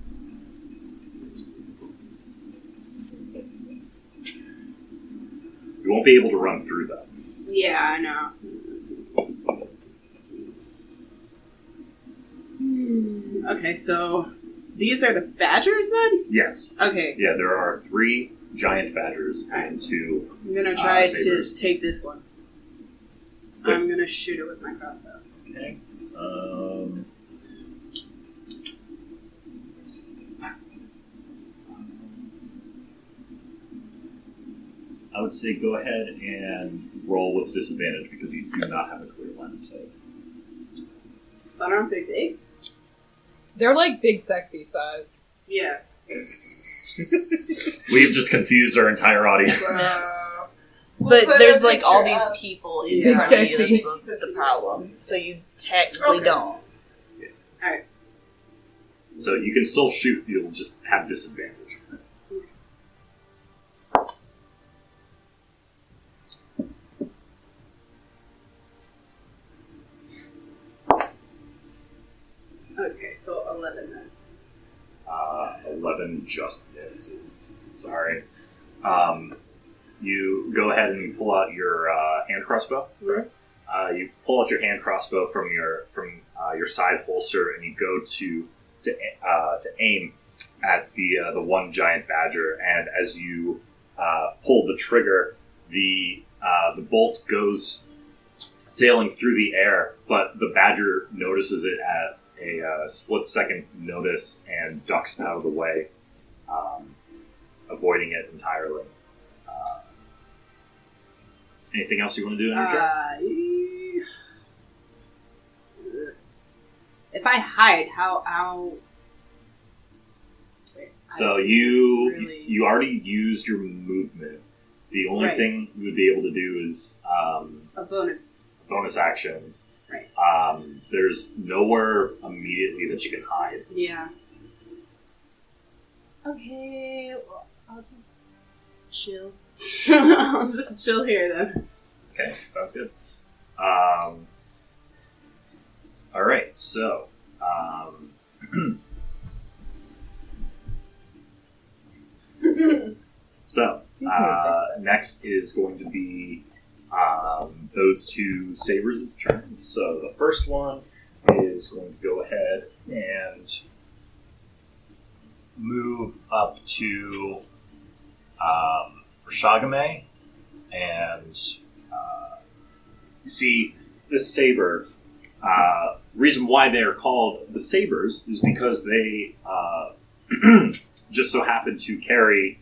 You won't be able to run through them. Yeah, I know. Okay, so these are the badgers then? Yes. Okay, Yeah, there are 3 giant badgers and 2... I'm gonna try to sabers. take this one. I'm gonna shoot it with my crossbow. Okay. I would say go ahead and roll with disadvantage because you do not have a clear line of sight. thought aren't they big? They're like big, sexy size. Yeah. We've just confused our entire audience. But put there's a like all picture these up. people in Big front of sexy. you. That's the problem. So you technically don't. So you can still shoot, you'll just have disadvantage. Okay, so 11 then. 11 just misses. Sorry. You go ahead and pull out your hand crossbow. Right. You pull out your hand crossbow from your side holster, and you go to aim at the one giant badger. And as you pull the trigger, the bolt goes sailing through the air, but the badger notices it at a split-second notice and ducks out of the way, avoiding it entirely. Anything else you want to do in your turn? If I hide, how? Wait, So I you really- you already used your movement. The only Right. thing you would be able to do is a bonus. bonus action. Right. There's nowhere immediately that you can hide. Yeah. Okay, well, I'll just chill. I'll just chill here then. Okay, sounds good. All right, so next is going to be those two sabers' turns. So the first one is going to go ahead and move up to Rashagame, and you see this saber. Reason why they are called the sabers is because they just so happen to carry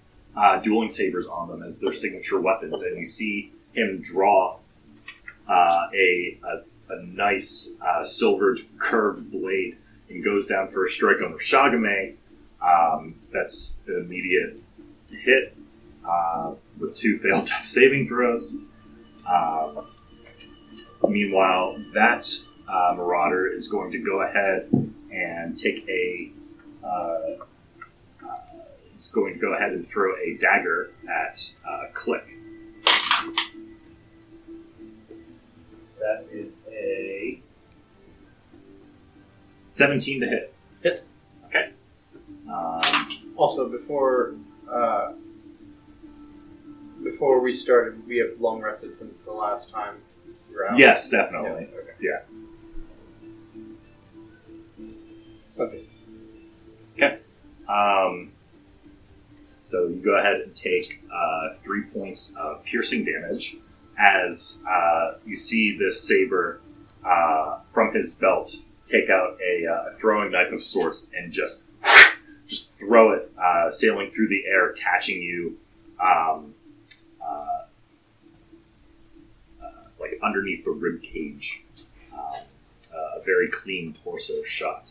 dueling sabers on them as their signature weapons, and you see him draw a nice silvered curved blade and goes down for a strike on Rashagame. That's an immediate hit with 2 failed death saving throws. Meanwhile, that Marauder is going to go ahead and take it's going to go ahead and throw a dagger at Click. That is a 17 to hit. Hits. Okay. Also, before we started, we have long rested since the last time you were out. Yes, definitely. Yeah, okay. Yeah. Okay. Okay. So you go ahead and take 3 points of piercing damage as you see this saber from his belt take out a throwing knife of sorts and just throw it sailing through the air, catching you like underneath the rib cage. A very clean torso shot.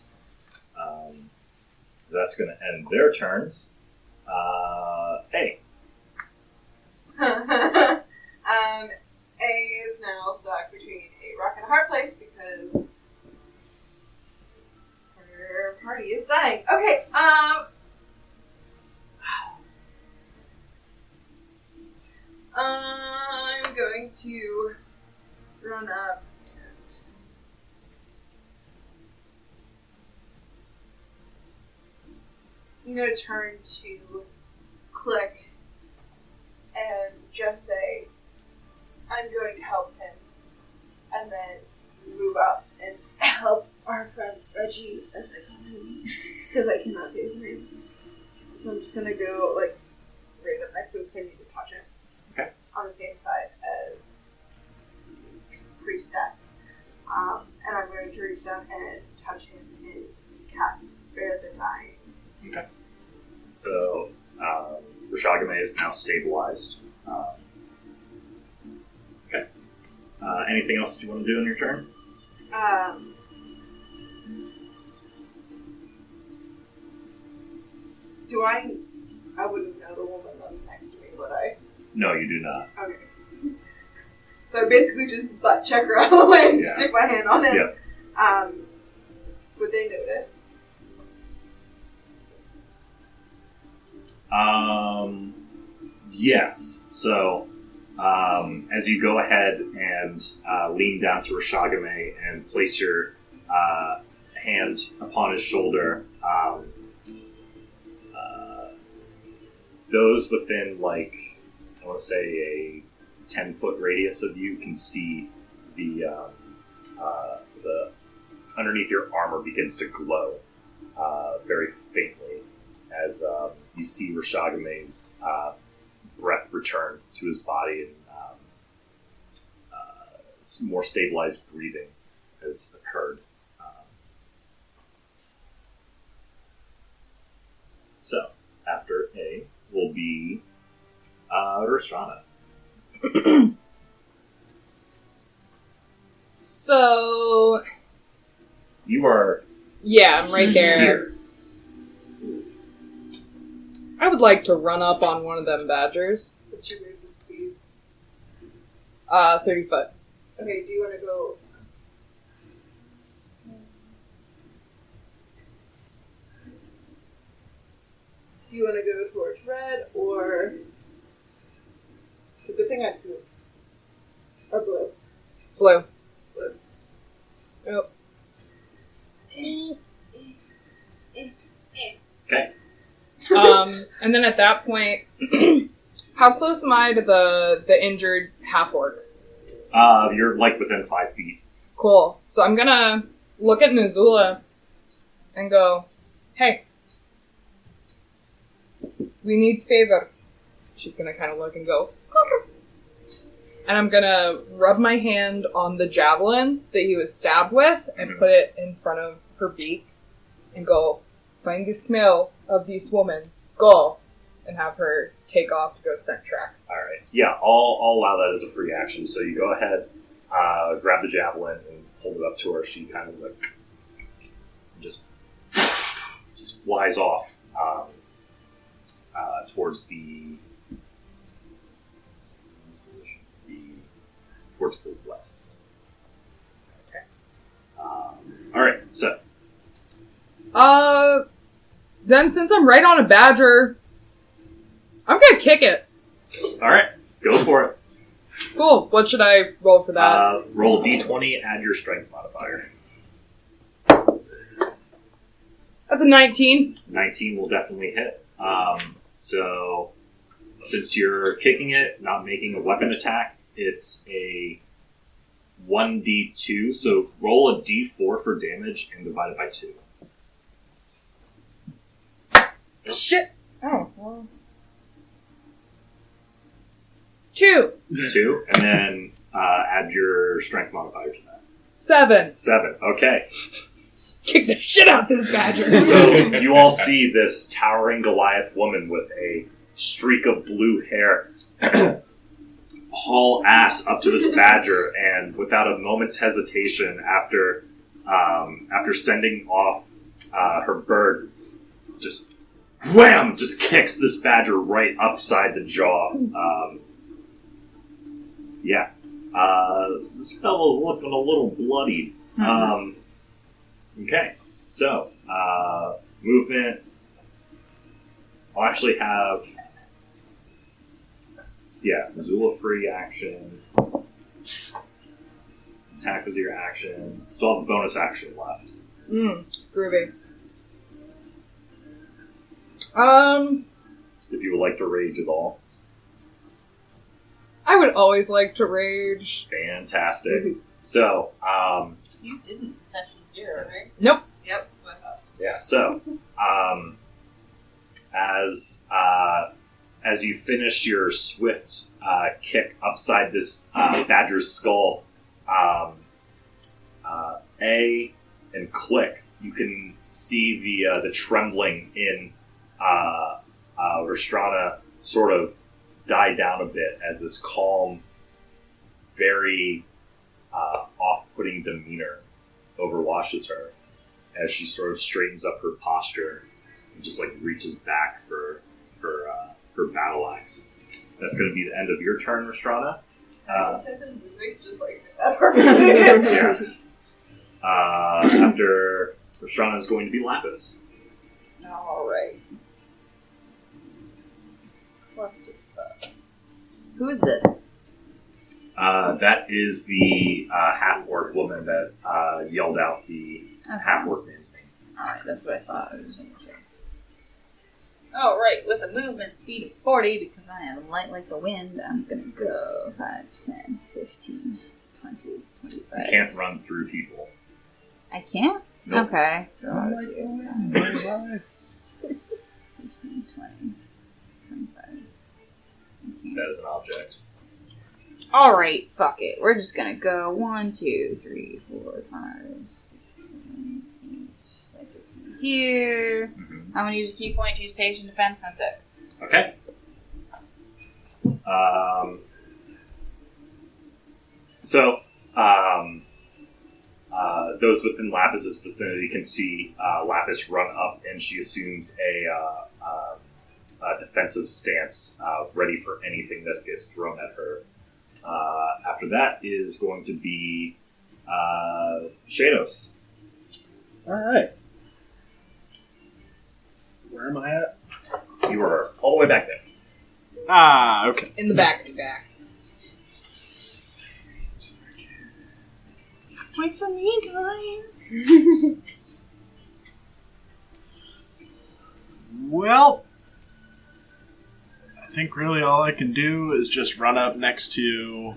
That's going to end their turns. Hey. A is now stuck between a rock and a hard place because her party is dying. Okay, I'm going to run up and I'm going to turn to Click and just say, I'm going to help him, and then move up and help our friend Reggie, as I call him, because I cannot say his name. So I'm just going to go, like, right up next to him, because I need to touch him. Okay. On the same side as Priestess. And I'm going to reach down and touch him and cast Spare the Dying. Okay. So, Rashagame is now stabilized. Okay. Anything else that you want to do in your turn? Do I wouldn't know the woman that's next to me, would I? No, you do not. Okay. So I basically just butt check her out of the way and Yeah. stick my hand on it. Yeah. Would they notice? Yes. So, as you go ahead and lean down to Rashagame and place your hand upon his shoulder, those within, like, I want to say a 10-foot radius of you can see the underneath your armor begins to glow very faintly as you see Rashagame's breath return to his body and more stabilized breathing has occurred. So, after A will be Restrana. So, You are yeah, I'm right there. here. I would like to run up on one of them badgers. What's your movement speed? 30 foot. Okay, do you want to go... Do you want to go towards red, or... It's a good thing I moved. Or blue. Blue. Blue. Yep. Okay. And then at that point, how close am I to the injured half-orc? You're like within 5 feet. Cool. So I'm gonna look at Nazula and go, hey, we need favor. She's gonna kind of look and go, and I'm gonna rub my hand on the javelin that he was stabbed with and put it in front of her beak and go, find the smell of this woman, go, and have her take off to go scent track. Alright. Yeah, I'll allow that as a free action. So you go ahead, grab the javelin and hold it up to her. She kind of like just flies off towards towards the west. Okay. Alright, so Then since I'm right on a badger, I'm gonna kick it. alright, go for it. Cool. What should I roll for that? Roll a d20, add your strength modifier. That's a 19. 19 will definitely hit. So, since you're kicking it, not making a weapon attack, it's a 1d2. So, roll a d4 for damage and divide it by 2. Shit. Oh, well. 2. 2, and then add your strength modifier to that. 7. 7, okay. Kick the shit out this badger. So, you all see this towering Goliath woman with a streak of blue hair haul ass up to this badger, and without a moment's hesitation, after sending off her bird, just wham! Just kicks this badger right upside the jaw. This fellow's looking a little bloodied. Okay, so movement. I'll actually have Zula free action. Attack was your action. So I'll have a bonus action left. Groovy. If you would like to rage at all. I would always like to rage. Fantastic. So, You didn't session 0, right? Nope. Yep, that's what I thought. yeah, so, as you finish your swift kick upside this badger's skull, A and click, you can see the trembling in Restrana sort of die down a bit as this calm, very off-putting demeanor overwashes her as she sort of straightens up her posture and just like reaches back for her battle axe. That's going to be the end of your turn, Restrana. Yes. After Restrana is going to be Lapis. Alright. Who is this? That is the half-orc woman that yelled out the half-orc man's name. Alright, that's what I thought. Alright, with a movement speed of 40, because I am light like the wind, I'm gonna go 5, 10, 15, 20, 25. You can't run through people. I can't? Nope. Okay, so I'll do 15, 20, 25. That is an object. Alright, fuck it. We're just gonna go 1, 2, 3, 4, 5, 6, 7, 8. That gets me here. Mm-hmm. I'm gonna use a key point to use patient defense, that's it. Okay. Those within Lapis's vicinity can see Lapis run up, and she assumes a defensive stance, ready for anything that gets thrown at her. After that is going to be Shados. Alright. Where am I at? You are all the way back there. Ah, okay. In the back of the back. Wait for me, guys. Well, I think really all I can do is just run up next to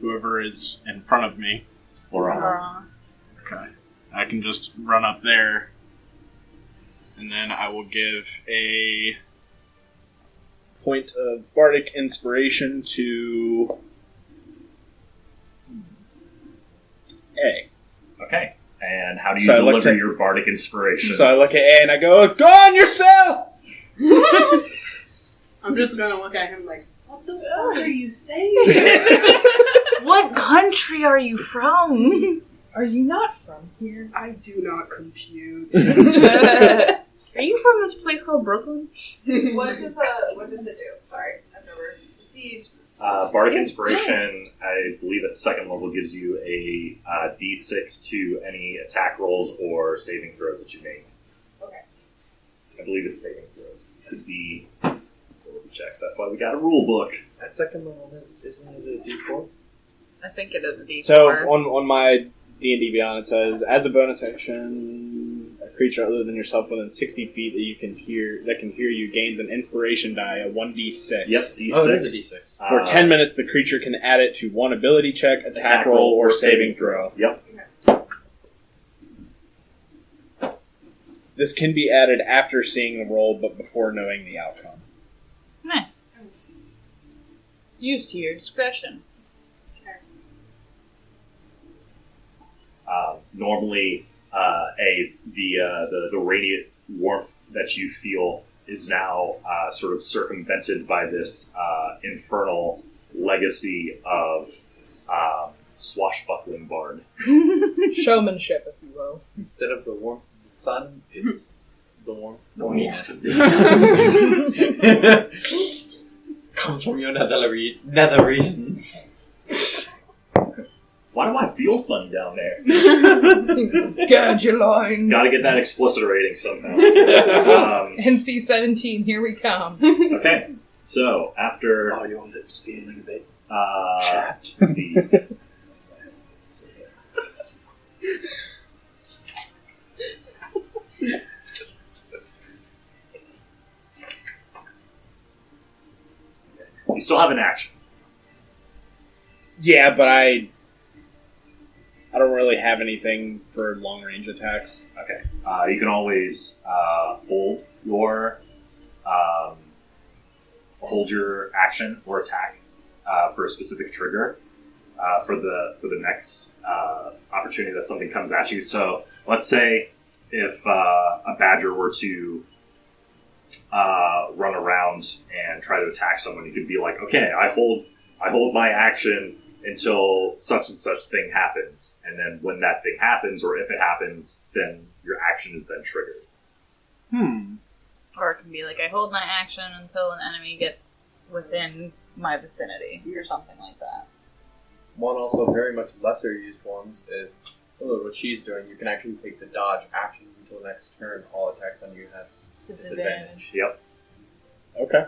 whoever is in front of me. Ylorhana. Okay. I can just run up there, and then I will give a point of bardic inspiration to A. Okay. And how do you So I look deliver at- your bardic inspiration? So I look at A and I go, "Go on yourself!" I'm just gonna look at him like, what the fuck are you saying? What country are you from? Are you not from here? I do not compute. Are you from this place called Brooklyn? What does it do? Sorry, I've never received. Bardic Inspiration, I believe at second level, gives you a D6 to any attack rolls or saving throws that you make. Okay. I believe it's saving throws. Could be checks. That's why we got a rule book. At second level, isn't it a D4? I think it is a D4. So on my D&D Beyond, it says, as a bonus action, a creature other than yourself within 60 feet that can hear you gains an inspiration die, a 1d6. Yep, D6. Oh, it is a D6. For 10 minutes, the creature can add it to one ability check, attack roll, or saving throw. Yep. This can be added after seeing the roll, but before knowing the outcome. Nice. Used to your discretion. Normally, the radiant warmth that you feel is now sort of circumvented by this infernal legacy of swashbuckling bard. Showmanship, if you will. Instead of the warmth of the sun, it's the warmth of horniness. Comes from your nether regions. Why do I feel funny down there? Gouge your loins. Gotta get that explicit rating somehow. NC-17, here we come. Okay, so after... Are your lips feeling a bit let's see. You still have an action. Yeah, but I don't really have anything for long range attacks. Okay. You can always hold your action or attack for a specific trigger for the next opportunity that something comes at you. So let's say if a badger were to run around and try to attack someone, you could be like, okay, I hold my action until such and such thing happens, and then when that thing happens, or if it happens, then your action is then triggered. Or it can be like, I hold my action until an enemy gets within my vicinity, or something like that. One also very much lesser used ones is similar to what she's doing. You can actually take the dodge action until next turn. All attacks on you have disadvantage. Yep. Okay.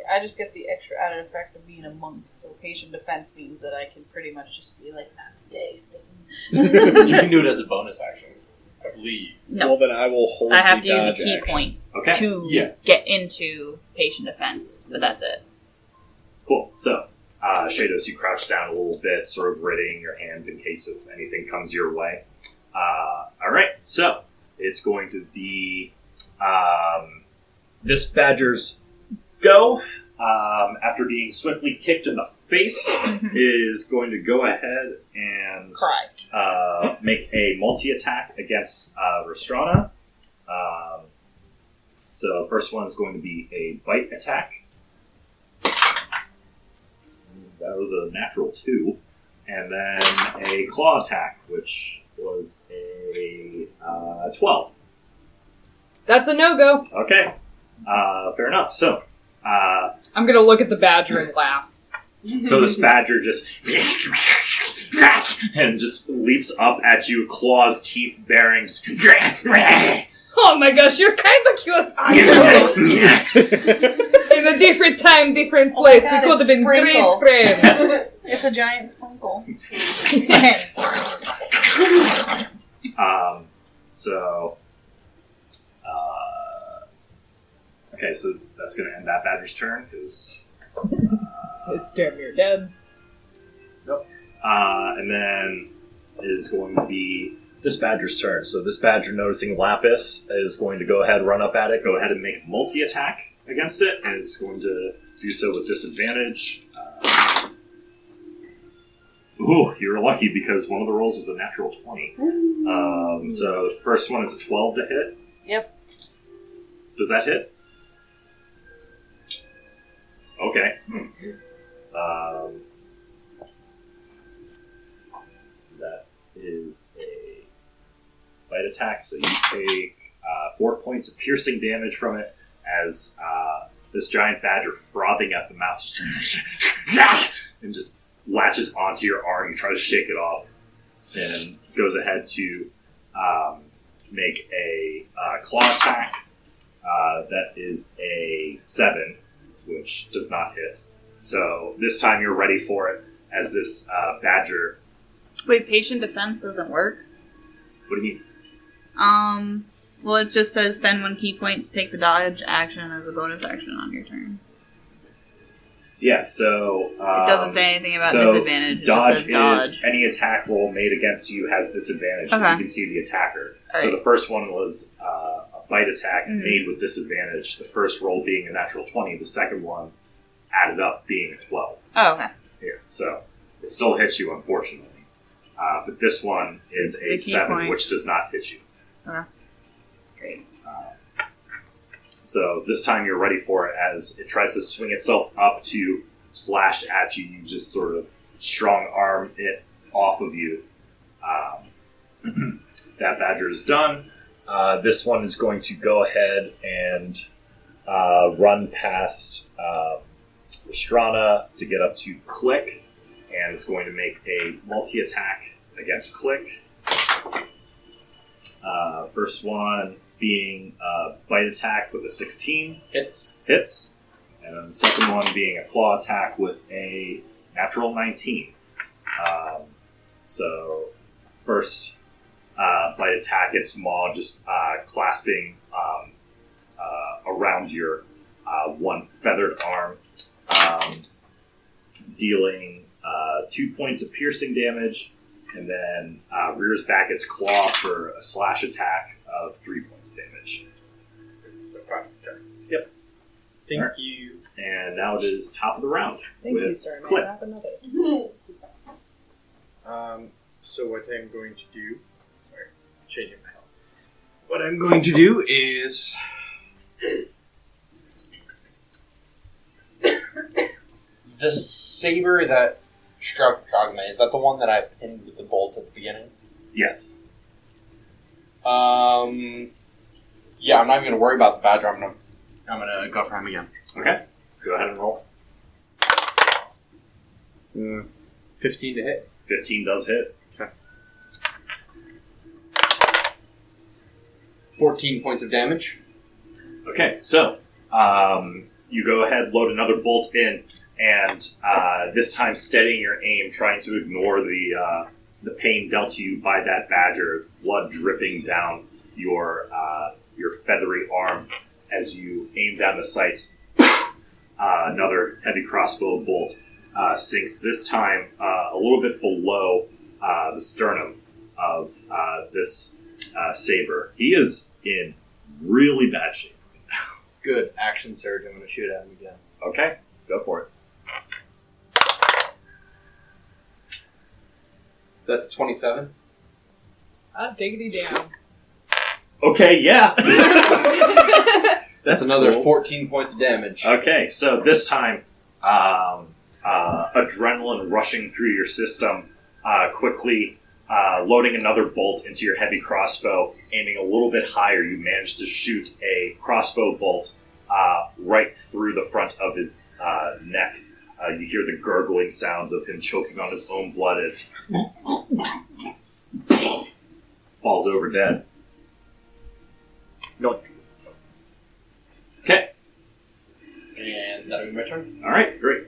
I just get the extra added effect of being a monk, so patient defense means that I can pretty much just be like, stay Satan. You can do it as a bonus action, I believe. No. Well, then I will hold I have the to use a dodge key action. point Okay. to get into patient defense, but that's it. Cool. So, Shados, you crouch down a little bit, sort of readying your hands in case if anything comes your way. Alright, so it's going to be this badger's go. After being swiftly kicked in the face, is going to go ahead and Cry. make a multi-attack against Restrana. So first one is going to be a bite attack. That was a natural 2. And then a claw attack, which was a 12. That's a no-go. Okay, fair enough. So, I'm gonna look at the badger and laugh. so this badger just and just leaps up at you, claws, teeth, bearings. Oh my gosh, you're kind of cute. I know. In a different time, different place, God, we could have it's been Sprinkle. great friends. It's a giant sprinkle. So, okay, so that's going to end that badger's turn, because... It's damn near dead. and then is going to be this badger's turn. So this badger, noticing Lapis, is going to go ahead, run up at it, go ahead and make a multi-attack against it, and is going to do so with disadvantage. Ooh, you're lucky because one of the rolls was a natural 20. So the first one is a 12 to hit. Yep. Does that hit? Okay. That is a bite attack, so you take 4 points of piercing damage from it as this giant badger, frothing at the mouth, and just latches onto your arm. You try to shake it off, and goes ahead to make a claw attack. That is a 7, which does not hit. So this time you're ready for it, as this badger... Wait, patient defense doesn't work? What do you mean? Well, it just says spend 1 key point to take the dodge action as a bonus action on your turn. Yeah, so... It doesn't say anything about so disadvantage. It dodge just says dodge. is any attack roll made against you has disadvantage. Okay. You can see the attacker. All So right. the first one was a bite attack Mhm. made with disadvantage. The first roll being a natural 20. The second one added up being a 12. Oh, okay. Here, so it still hits you, unfortunately. But this one is The a key 7, point. which does not hit you. Okay. Great. So this time you're ready for it, as it tries to swing itself up to slash at you. You just sort of strong arm it off of you. That badger is done. This one is going to go ahead and run past Restrana to get up to Click, and is going to make a multi-attack against Click. First one being a bite attack with a 16. Hits. And then the second one being a claw attack with a natural 19. So first bite attack, its maw just clasping around your one feathered arm, dealing 2 points of piercing damage, and then rears back its claw for a slash attack of 3 points of damage. So, fine, sure. Yep. Thank Alright. you. And now it is top of the round. Thank with you, sir. May Click. I have another? So what I'm going to do... Sorry, changing my health. What I'm going to do is... The saber that struck Dogma, is that the one that I pinned with the bolt at the beginning? Yes. Yeah, I'm not even going to worry about the badger. I'm going to I'm gonna go for him again. Okay. Go ahead and roll. 15 to hit. 15 does hit. 14 points of damage. Okay, so you go ahead, load another bolt in, and this time steadying your aim, trying to ignore the pain dealt to you by that badger, blood dripping down your feathery arm as you aim down the sights. Another heavy crossbow bolt sinks, this time a little bit below the sternum of this saber. He is in really bad shape. Good. Action surge. I'm going to shoot at him again. Okay, go for it. That's a 27. Diggity down. Okay, yeah. That's another cool. 14 points of damage. Okay, so this time, adrenaline rushing through your system, quickly loading another bolt into your heavy crossbow, aiming a little bit higher, you manage to shoot a crossbow bolt right through the front of his neck. You hear the gurgling sounds of him choking on his own blood as he falls over dead. No. Okay. And that'll be my turn. All right, great.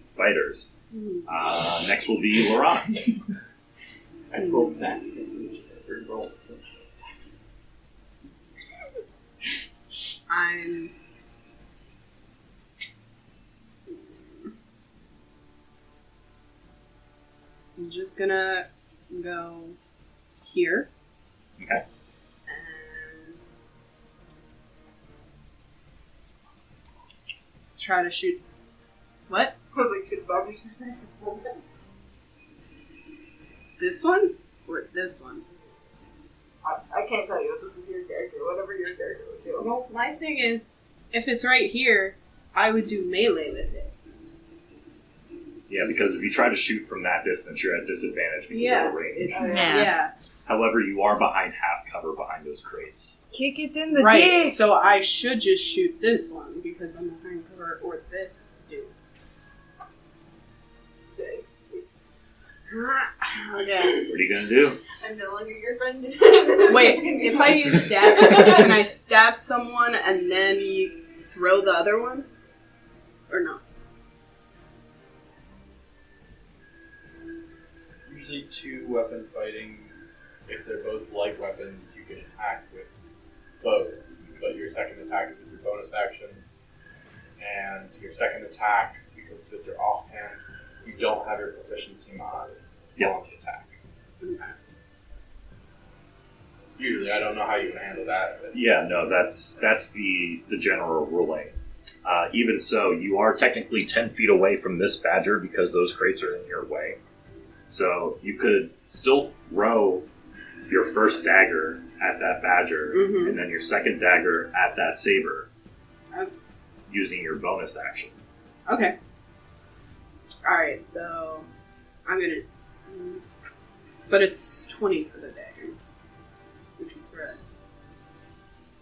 Fighters. Next will be Ylorhana. I rolled that. I'm just gonna go here. Okay. And try to shoot. What? I was like, should Bobby This one? Or this one? I can't tell you if this is your character. Whatever your character would do. Well, my thing is, if it's right here, I would do melee with it. Yeah, because if you try to shoot from that distance, you're at disadvantage because Yeah, of the range. it's Yeah. yeah. However, you are behind half cover behind those crates. Kick it in the Right. dick. So I should just shoot this one because I'm behind cover, or this dude. Okay. What are you going to do? I'm no longer your friend. Wait, if I use daggers, can I stab someone and then you throw the other one? Or not? Usually 2-weapon fighting, if they're both light weapons, you can attack with both. But your second attack is with your bonus action. And your second attack, because it's your offhand, you don't have your proficiency mod on the attack. Usually, I don't know how you can handle that. But Yeah, no, that's the general ruling. Even so, you are technically 10 feet away from this badger because those crates are in your way. So you could still throw your first dagger at that badger, Mhm. and then your second dagger at that saber, Okay. using your bonus action. Okay. Alright, so I'm gonna. But it's 20 for the dagger. Which is red.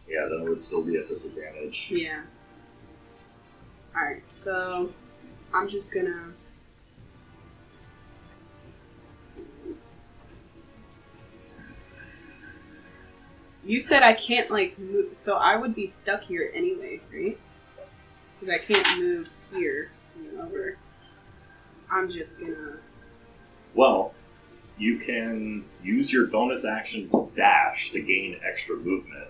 Yeah, then it would still be at disadvantage. Yeah. Alright, so I'm just gonna. You said I can't, like, move, so I would be stuck here anyway, right? Because I can't move here and over. I'm just gonna. Well, you can use your bonus action to dash to gain extra movement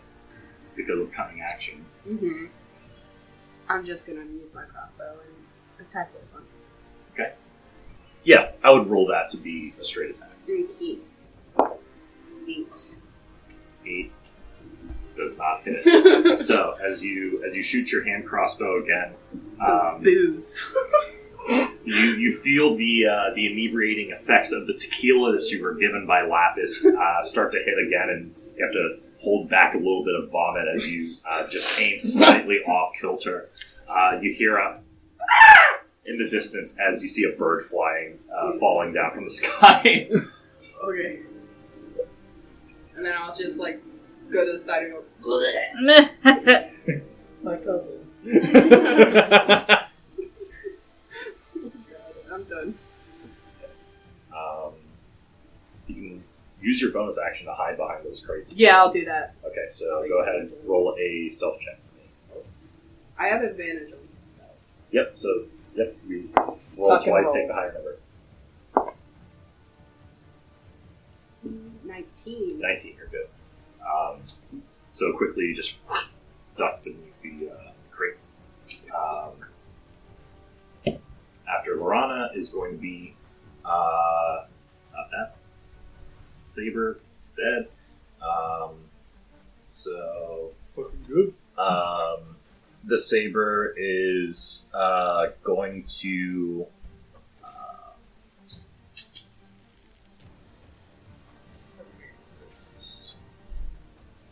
because of cunning action. Mm-hmm. I'm just gonna use my crossbow and attack this one. Yeah, I would roll that to be a straight attack. 8. 8 does not hit. So as you shoot your hand crossbow again, It's those booze. you feel the inebriating effects of the tequila that you were given by Lapis start to hit again, and you have to hold back a little bit of vomit as you just aim slightly off kilter. You hear a in the distance as you see a bird flying, falling down from the sky. Okay. And then I'll just, like, go to the side and go, bleh. Like a I'm done. You can use your bonus action to hide behind those crates. Yeah, I'll do that. Okay, so go ahead and roll a stealth check. I have advantage on stealth. Yep, so, you roll Tuck and twice, roll. take the higher number. 19. 19, you're good. So quickly you just duck beneath the crates. After Ylorhana is going to be not that. Saber dead. So Fucking good. the Saber is going to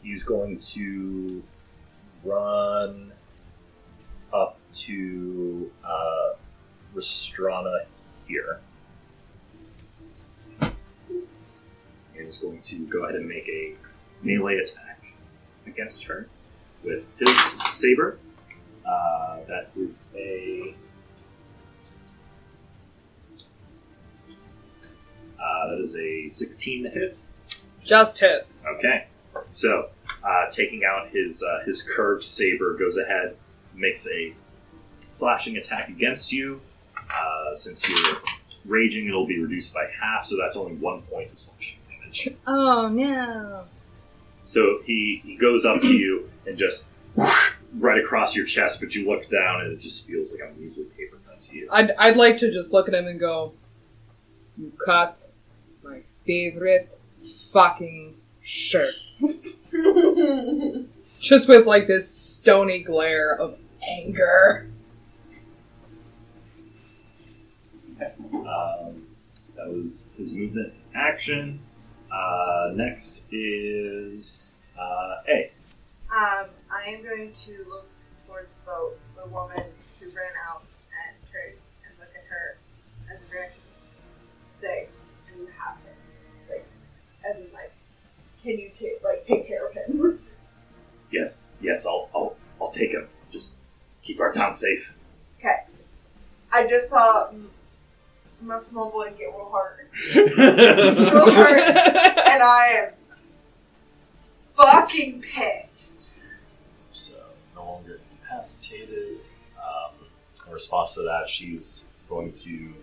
he's going to run up to Restrana here. And he's going to go ahead and make a melee attack against her with his saber. That is a that is a 16 to hit. Just hits. Okay, so taking out his curved saber, goes ahead, makes a slashing attack against you. Since you're raging, it'll be reduced by half, so that's only 1 point of slashing damage. Oh no. So he goes up to you and just right across your chest, but you look down and it just feels like a measly paper cut to you. I'd like to just look at him and go, "You cut my favorite fucking shirt." Just with like this stony glare of anger. That was his movement and action. Next is A. I am going to look towards the woman who ran out and turned and look at her as a reaction. Say, and you have him. Like, as in, like, can you take care of him? Yes, I'll take him. Just keep our town safe. Okay. I just saw my small boy get real hard. Real Real hard. And I am fucking pissed. So, no longer incapacitated. In response to that, she's going to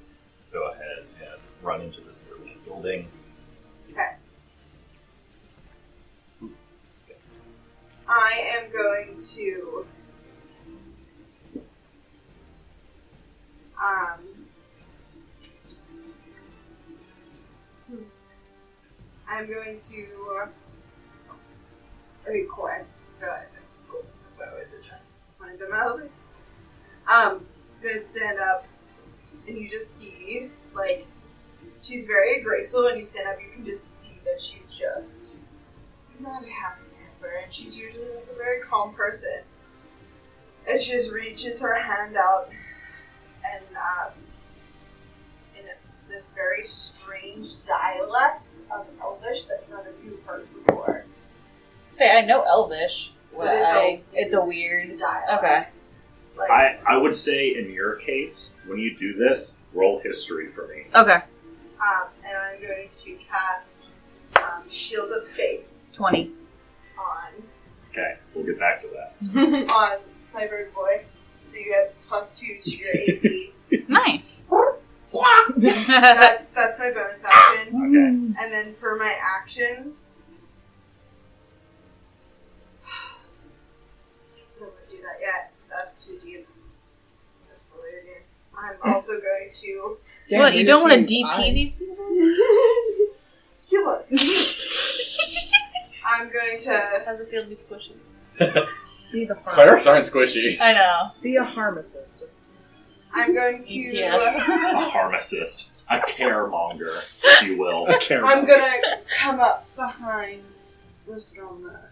go ahead and run into this nearby building. Okay. I am going to I'm going to request. Realize it. Cool. That's what I would do. Wanted them out of it. Gonna stand up, and you just see like she's very graceful. When you stand up, you can just see that she's just not a happy camper, and she's usually like a very calm person. And she just reaches her hand out, and in this very strange dialect of Elvish that none of you heard before. Say, I know Elvish. But It's a weird dialect. Okay. Like, I would say in your case, when you do this, roll history for me. Okay. and I'm going to cast Shield of Faith 20. on Okay, we'll get back to that. on my bird boy. So you have +2 to your AC. Nice. That's my bonus action. Okay. And then for my action, I don't want to do that yet. That's too deep. That's for later game. I'm also going to What, you don't want to DP these people? heal it. I'm going to How's it feel to be squishy? Be the Clerics pharmacist. aren't squishy. I know. Be a pharmacist. I'm going to Yes. A pharmacist, a caremonger, if you will. I'm gonna come up behind Restrana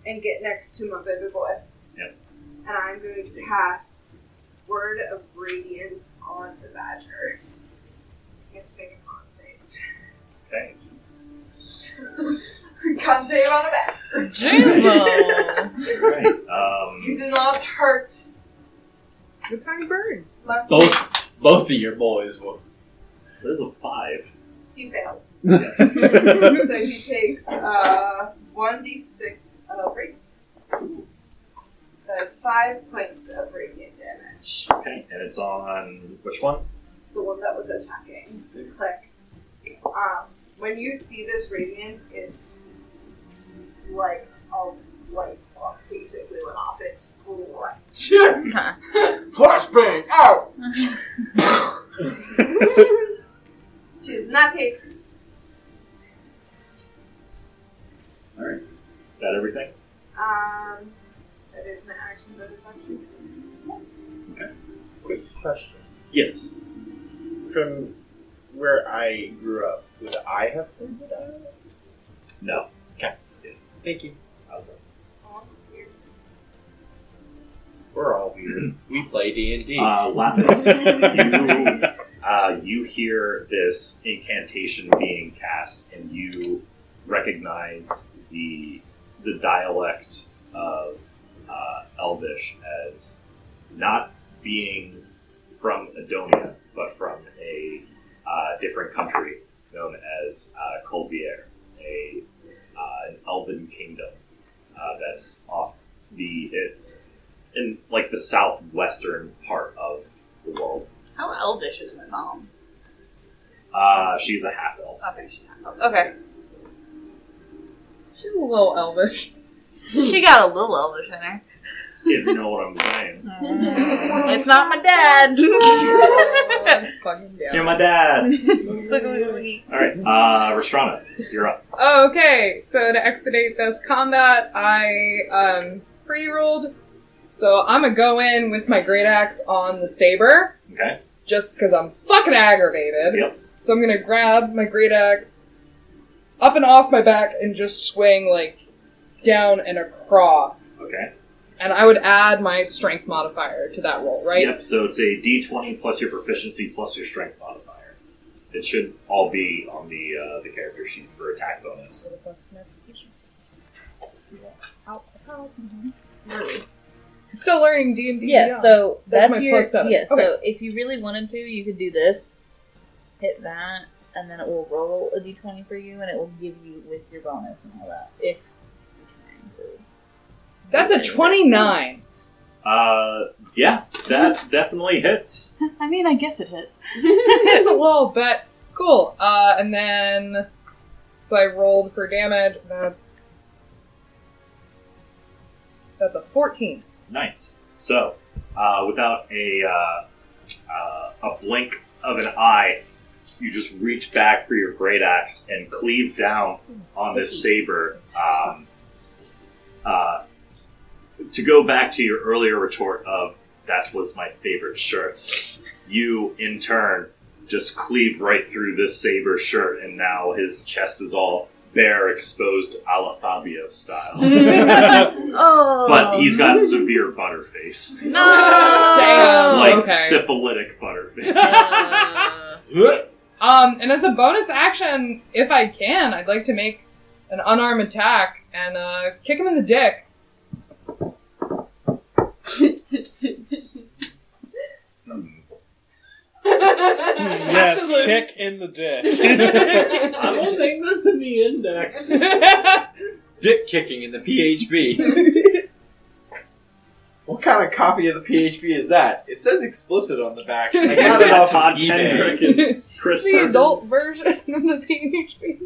and get next to my baby boy. Yep. And I'm going to cast Word of Radiance on the Badger. I guess make a con save. Okay. Can't say it on a back. Jesus! Right. You do not hurt The tiny bird. less Both of your boys will. There's a 5. he fails. So he takes 1d6 of radiant. That's 5 points of radiant damage. Okay, and it's on which one? The one that was attacking. Click. When you see this radiant, it's like a light bulb basically went off. It's bright. Flashbang! Out! She does not take. Alright. Is that everything? That is my action bonus action. Quick question. Yes. From where I grew up, would I have figured it out? No. Thank you. Oh, weird. We're all weird. We play D&D. Lapis, you hear this incantation being cast, and you recognize the dialect of Elvish as not being from Eddonia, but from a different country known as Colvier, an elven kingdom that's off it's in like the southwestern part of the world. How elvish is my mom? She's a half elf. Okay, she's not elf. Okay. She's a little elvish. She got a little elvish in her. If you know what I'm saying. It's not my dad. Fucking damn. You're my dad. Boogie. Alright, Restrana, you're up. Okay, so to expedite this combat, I pre-rolled. So I'm gonna go in with my great axe on the saber, Okay. just because I'm fucking aggravated. Yep. So I'm gonna grab my great axe up and off my back and just swing like down and across. Okay. And I would add my strength modifier to that roll, right? Yep, so it's a d20 plus your proficiency plus your strength modifier. It should all be on the character sheet for attack bonus. Still learning D&D. Yeah, so that's my your +7. yeah. Okay. So if you really wanted to, you could do this, hit that, and then it will roll a d20 for you, and it will give you with your bonus and all that. If you're trying to. That's a 29. Yeah, that definitely hits. I mean, I guess it hits. It's a little bit. Cool. And then so I rolled for damage. That's a 14. Nice. So, without a blink of an eye, you just reach back for your great axe and cleave down on this saber. To go back to your earlier retort of, that was my favorite shirt, you, in turn, just cleave right through this saber shirt, and now his chest is all bare, exposed, a la Fabio style. Oh. But he's got severe butterface. No! Damn. Like Okay. syphilitic butterface. And as a bonus action, if I can, I'd like to make an unarmed attack and kick him in the dick. Yes, Absolute. kick in the dick. I don't think that's in the index. Dick kicking in the PHP. What kind of copy of the PHP is that? It says explicit on the back. I got it off Todd of Kendrick eBay. and Chris It's the adult version of the PHP.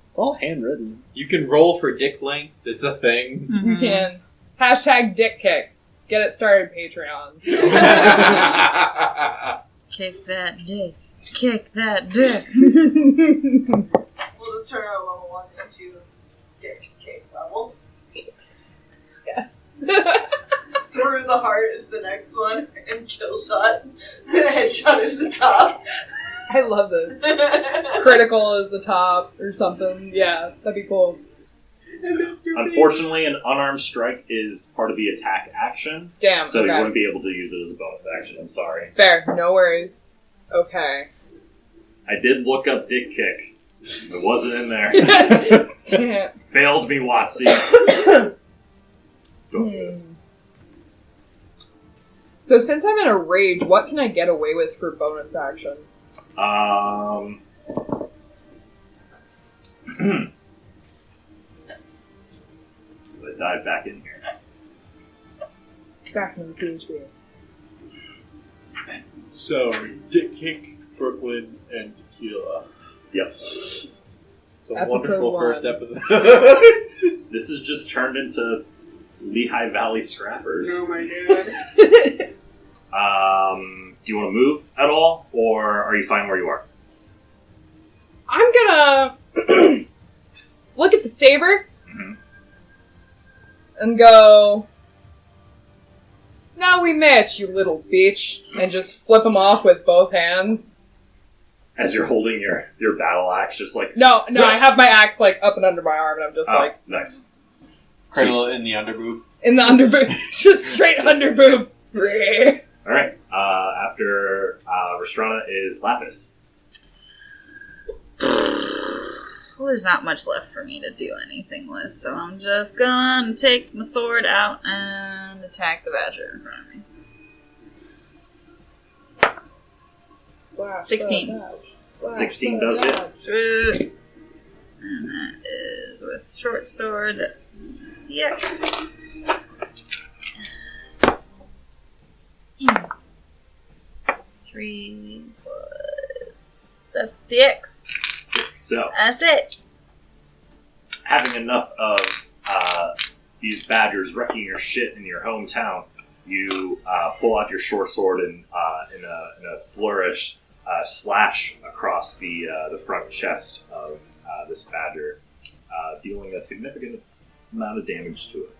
It's all handwritten. You can roll for dick length. It's a thing. You can. Hashtag dick kick. Get it started, Patreons. Kick that dick. Kick that dick. We'll just turn our level 1 into dick kick level. Yes. Through the heart is the next one, and kill shot. Headshot is the top. I love this. Critical is the top or something. Yeah, that'd be cool. Unfortunately, an unarmed strike is part of the attack action, Damn. so you okay. wouldn't be able to use it as a bonus action. I'm sorry. Fair. No worries. Okay. I did look up dick kick. It wasn't in there. Failed me, Watsy. Don't do this. So since I'm in a rage, what can I get away with for bonus action? As I dive back in here. Back in the PHP. So, Dick Kick, Brooklyn, and Tequila. Yep. It's a Episode wonderful 1. first episode. This is just turned into Lehigh Valley Scrappers. Oh my god. Do you want to move at all, or are you fine where you are? I'm gonna look at the saber and go, now we match, you little bitch, and just flip him off with both hands. As you're holding your battle axe, just like... No, I have my axe like up and under my arm, and I'm just like nice. Cradle it in the underboob. in the underboob, just straight underboob. All right. After Restrana is Lapis. Well, there's not much left for me to do anything with, so I'm just gonna take my sword out and attack the badger in front of me. 16. 16 does hit. True. And that is with short sword. Yep. 3 plus... That's 6. So, That's it. having enough of these badgers wrecking your shit in your hometown, you pull out your short sword and in a flourish slash across the front chest of this badger, dealing a significant amount of damage to it.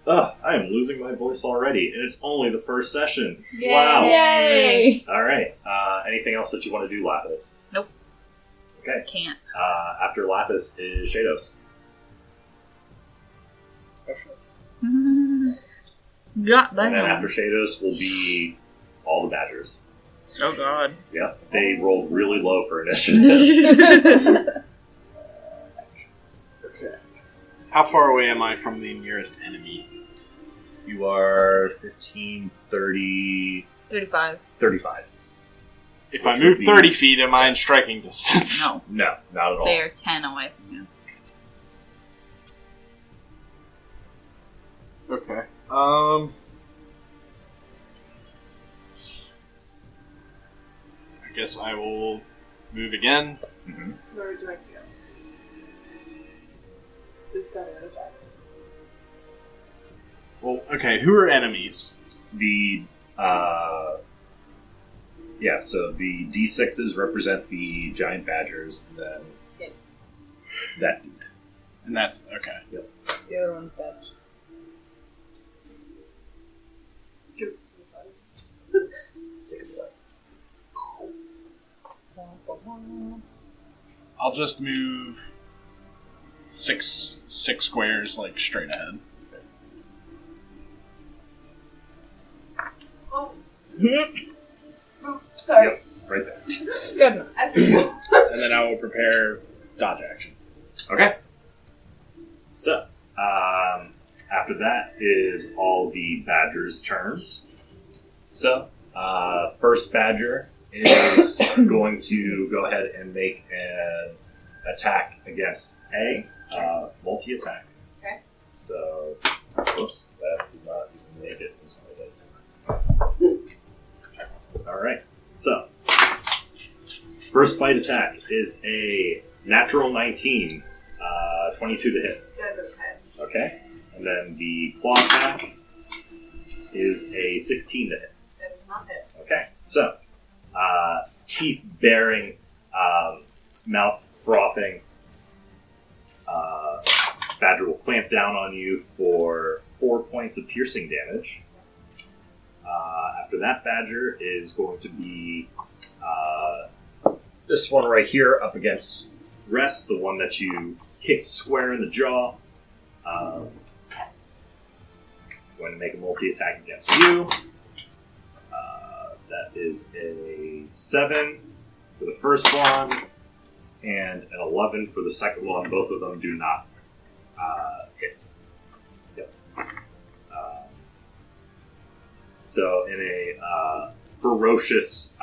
Ugh, I am losing my voice already, and it's only the first session. Yay. Wow. Yay! All right. Anything else that you want to do, Lapis? Nope. Okay. Can't. After Lapis is Shados. Got And then that. after Shados will be all the badgers. Oh god. Yep. They rolled really low for initiative. Okay. How far away am I from the nearest enemy? You are 15, 30, 35. 35. If I move 30 feet, am I in striking distance? No. No, not at all. They are 10 away from you. Okay. I guess I will move again. Mm-hmm. Where would you like to go? This guy or this guy? Well, okay, who are enemies? So the D6s represent the giant badgers, and then that dude. And that's, okay. Yep. The other one's dead. I'll just move six squares, like, straight ahead. Oh. Oh, sorry. Yep, right there. Good enough. And then I will prepare dodge action. Okay. So, after that is all the badgers' turns. So, first badger is going to go ahead and make an attack against A, multi-attack. Okay. So, whoops, that did not even make it. Alright, so, first bite attack is a natural 19, 22 to hit. That does hit. Okay, and then the claw attack is a 16 to hit. That does not hit. Okay, so, teeth baring, mouth frothing, badger will clamp down on you for 4 points of piercing damage. After that badger is going to be this one right here up against Rest, the one that you kicked square in the jaw. Going to make a multi-attack against you. That is a 7 for the first one, and an 11 for the second one. Both of them do not hit. Yep. So in a ferocious,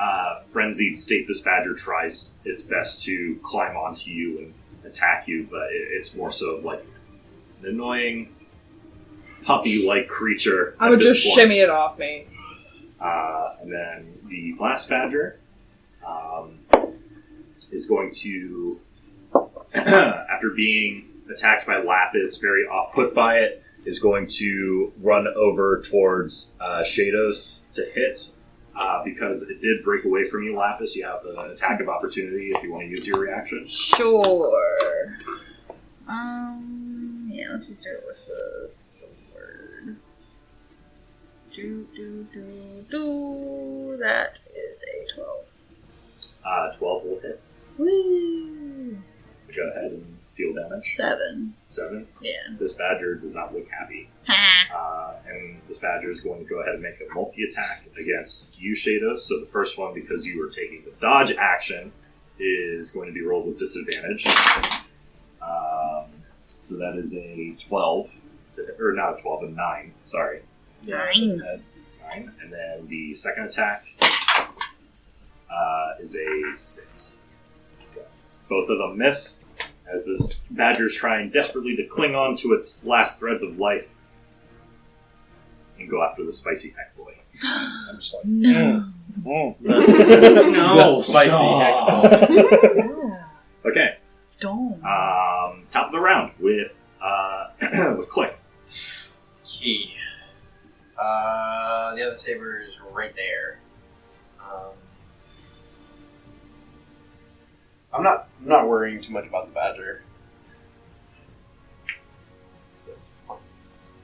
frenzied state, this badger tries its best to climb onto you and attack you, but it's more so of like an annoying puppy-like creature. I would just shimmy it off me. And then the last badger is going to, after being attacked by Lapis, very off-put by it, is going to run over towards Shados to hit. Because it did break away from you, Lapis, you have an attack of opportunity if you want to use your reaction. Sure. Yeah, let's just do it with the sword. That is a 12. 12 will hit. Woo! So go ahead and deal damage. 7. 7? Yeah. This badger does not look happy. And this badger is going to go ahead and make a multi-attack against you, Shados. So the first one, because you are taking the dodge action, is going to be rolled with disadvantage. So that is a 12. Or not a 12, a 9. Sorry. 9. 9. And then the second attack is a 6. So both of them miss, as this badger is trying desperately to cling on to its last threads of life and go after the spicy heck boy. I'm just like, No. The spicy heck boy. Okay. Don't. Top of the round with Click. Key. The other saber is right there. I'm not worrying too much about the badger.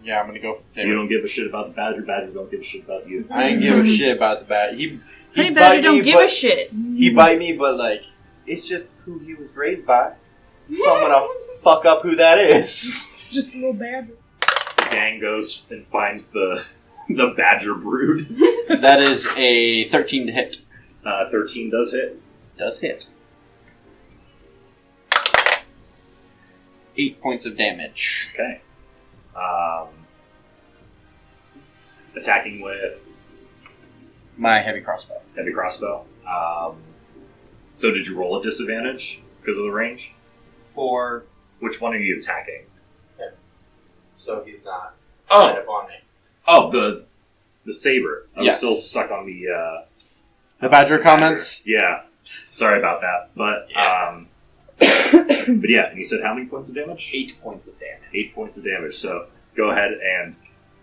Yeah, I'm gonna go for the saber. You don't give a shit about the badger. Badger don't give a shit about you. I ain't give a shit about the badger. Honey badger don't give a shit. He bite me, but like, it's just who he was raised by. So I'm gonna fuck up who that is. Just a little badger. The gang goes and finds the badger brood. That is a 13 to hit. 13 does hit. Does hit. 8 points of damage. Okay. Attacking with My heavy crossbow. heavy crossbow. So did you roll a disadvantage because of the range? For Which one are you attacking? so he's not Oh. right up on me. Oh, the saber. I was Yes. still stuck on the The badger comments. Yeah. Sorry about that. But Yeah. but yeah, and you said how many points of damage? 8 points of damage. 8 points of damage. So go ahead and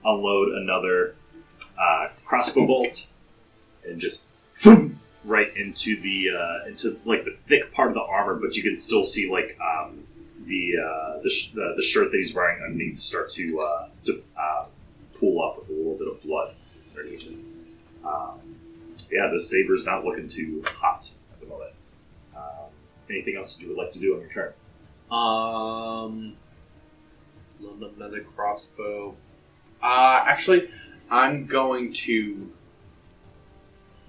unload another crossbow bolt and just right into into like the thick part of the armor, but you can still see like the shirt that he's wearing underneath start to pool up with a little bit of blood underneath it. Yeah, this saber's not looking too hot at the moment. Anything else you would like to do on your turn? Another crossbow. Actually, I'm going to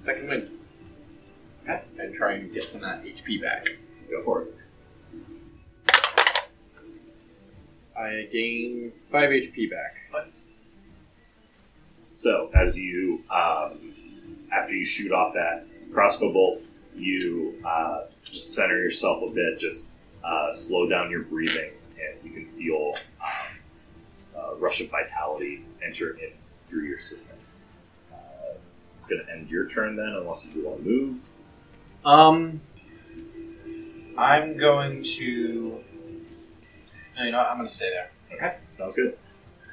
second wind. Okay. And try and get some of that HP back. Go for it. I gain 5 HP back. Nice. So, as you, after you shoot off that crossbow bolt, you just center yourself a bit, just slow down your breathing, and you can feel a rush of vitality enter in through your system. It's going to end your turn then, unless you want to move. I'm going to... No, you know what? I'm going to stay there. Okay, sounds good.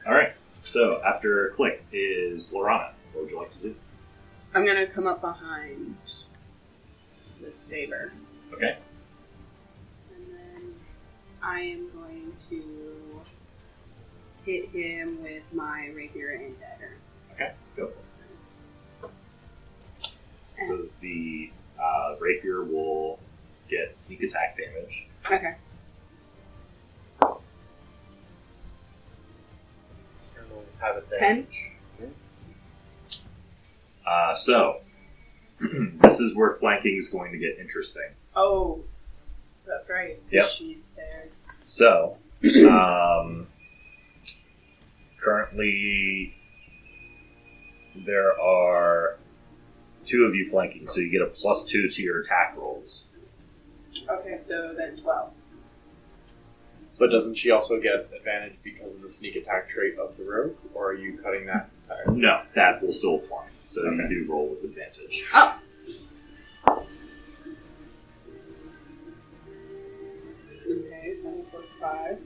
All right, so after Click is Ylorhana. What would you like to do? I'm gonna come up behind the saber. Okay. And then I am going to hit him with my rapier and dagger. Okay, go for it. So the rapier will get sneak attack damage. Okay. Have it there. 10. So this is where flanking is going to get interesting. Oh. That's right. Yep. She's there. So, currently, there are 2 of you flanking, so you get a +2 to your attack rolls. Okay, so then 12. But doesn't she also get advantage because of the sneak attack trait of the rogue? Or are you cutting that entirely? No, that will still apply. So Okay. you do roll with advantage. Oh! Okay, 7 plus 5.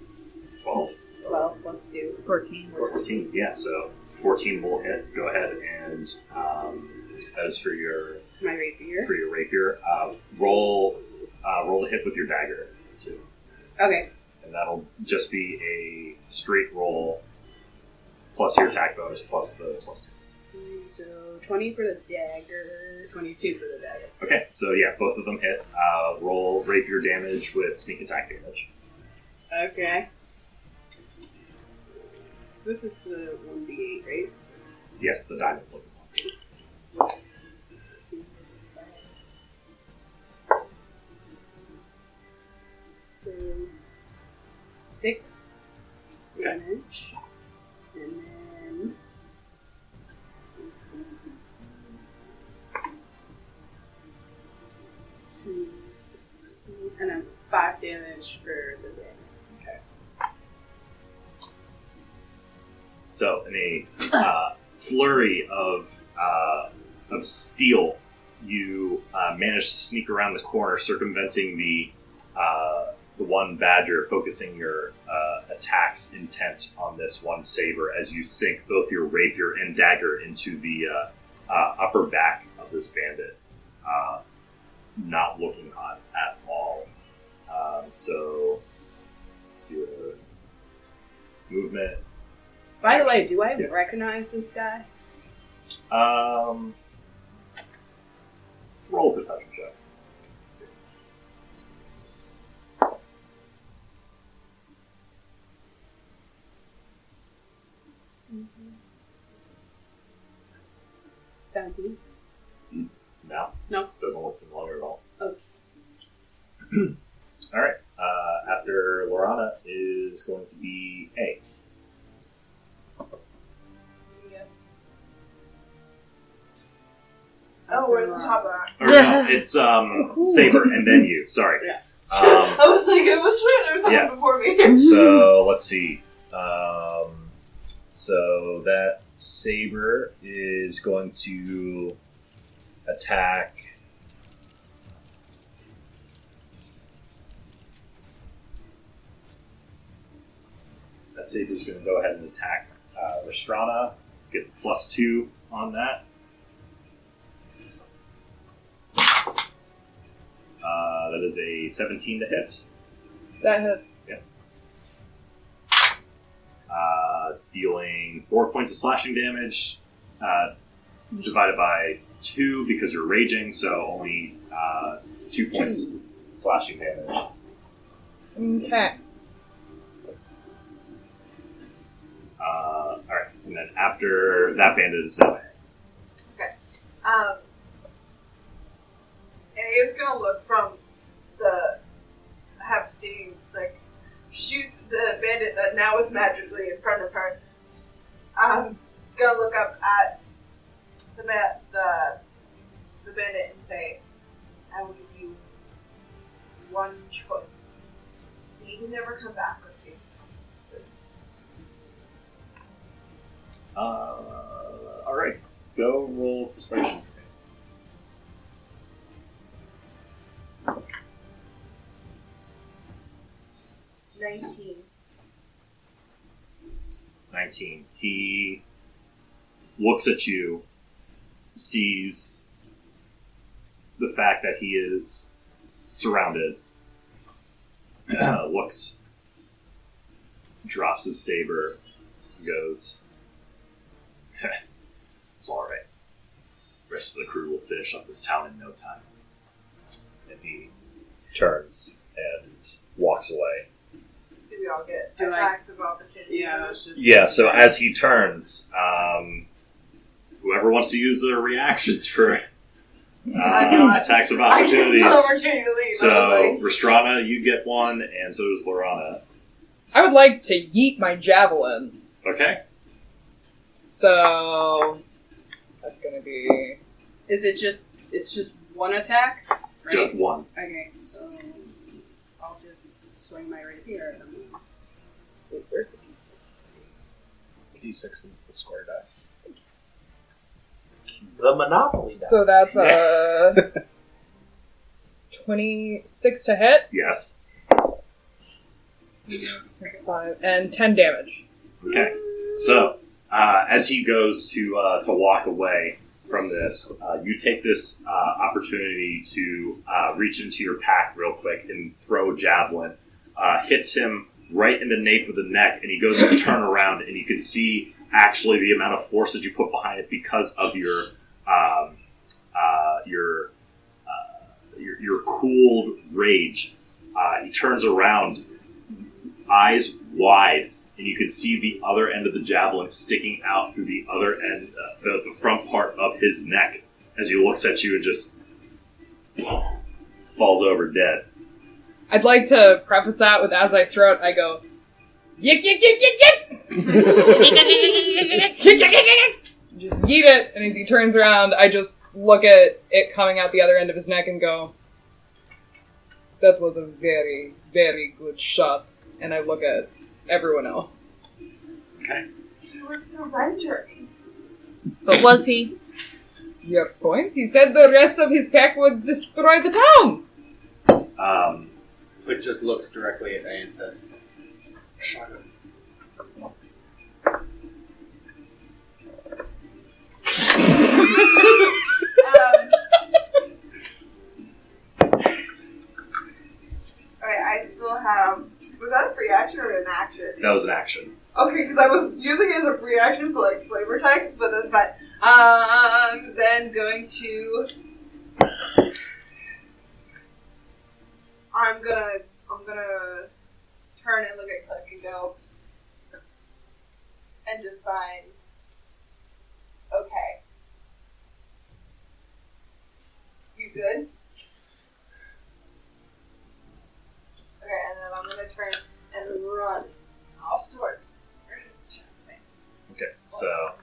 12. 12 plus 2. 14. 14, yeah, so 14 will hit. Go ahead and, as for your My rapier. rapier, roll to hit with your dagger, too. Okay. And that'll just be a straight roll, plus your attack bonus, plus the +2. So 20 for the dagger, 22 for the dagger. Okay, so yeah, both of them hit. Roll rapier damage with sneak attack damage. Okay. This is the 1d8, right? Yes, the diamond looking one. 6 Okay. damage. And then... And then 5 damage for the damage. So, in a flurry of steel, you manage to sneak around the corner, circumventing the one badger, focusing your attack's intent on this one saber as you sink both your rapier and dagger into the upper back of this bandit. Not looking hot at all. So, let's do a movement. By the way, do I Yeah. recognize this guy? Roll a perception check. Mm-hmm. 17. No. No. Doesn't look familiar at all. Okay. Alright. After Ylorhana is going to be A. Oh, we're at the top of that. Or no, it's Saber and then you. Sorry. Yeah. I was like, it was sweet. There was someone Yeah. before me. So let's see. So that Saber is going to attack. That Saber is going to go ahead and attack Restrana. Get +2 on that. That is a 17 to hit. That hits. Dealing 4 points of slashing damage, divided by 2 because you're raging, so only 2 points slashing damage. Okay. Alright, and then after that bandit is now Okay. And he's gonna look from the have seen like shoots the bandit that now is magically in front of her. Gonna look up at the bandit and say, "I will give you one choice. You can never come back with me." Alright, go roll persuasion. 19. He looks at you, sees the fact that he is surrounded, looks, drops his saber, goes, "It's alright. The rest of the crew will finish up this town in no time." And he turns and walks away. Do we all get Do I- attacks of opportunity? Yeah, I was just... Yeah, so as he turns, whoever wants to use their reactions for Attacks of opportunities. Opportunity to leave. So, I was Restrana, you get one, and so does Ylorhana. I would like to yeet my javelin. Okay. So that's gonna be. Is it just? It's just one attack, right? Just one. Okay, so I'll just swing my rapier at him. Wait, where's the d6? D6 is the square die. The Monopoly die. So that's 26 to hit. Yes. That's 5 and 10 damage. Okay. So, as he goes to walk away from this, you take this opportunity to reach into your pack real quick and throw a javelin. Hits him right in the nape of the neck, and he goes to turn around, and you can see actually the amount of force that you put behind it because of your cooled rage. He turns around, eyes wide, and you can see the other end of the javelin sticking out through the other end, the front part of his neck, as he looks at you and just falls over dead. I'd like to preface that with, as I throw it, I go, yik, yik, yik, yik, yik! Yik, yik, yik, yik! Just yeet it, and as he turns around, I just look at it coming out the other end of his neck and go, that was a very, very good shot. And I look at everyone else. Okay. He was surrendering. But was he? Your point? He said the rest of his pack would destroy the town! Quick just looks directly at A and says, Alright, I still have... Was that a free action or an action? That was an action. Okay, because I was using it as a free action for like flavor text, but that's fine. Then going to... I'm gonna turn and look at Click and go, and just sign, okay. You good? Okay, and then I'm gonna turn and run off towards. Okay, so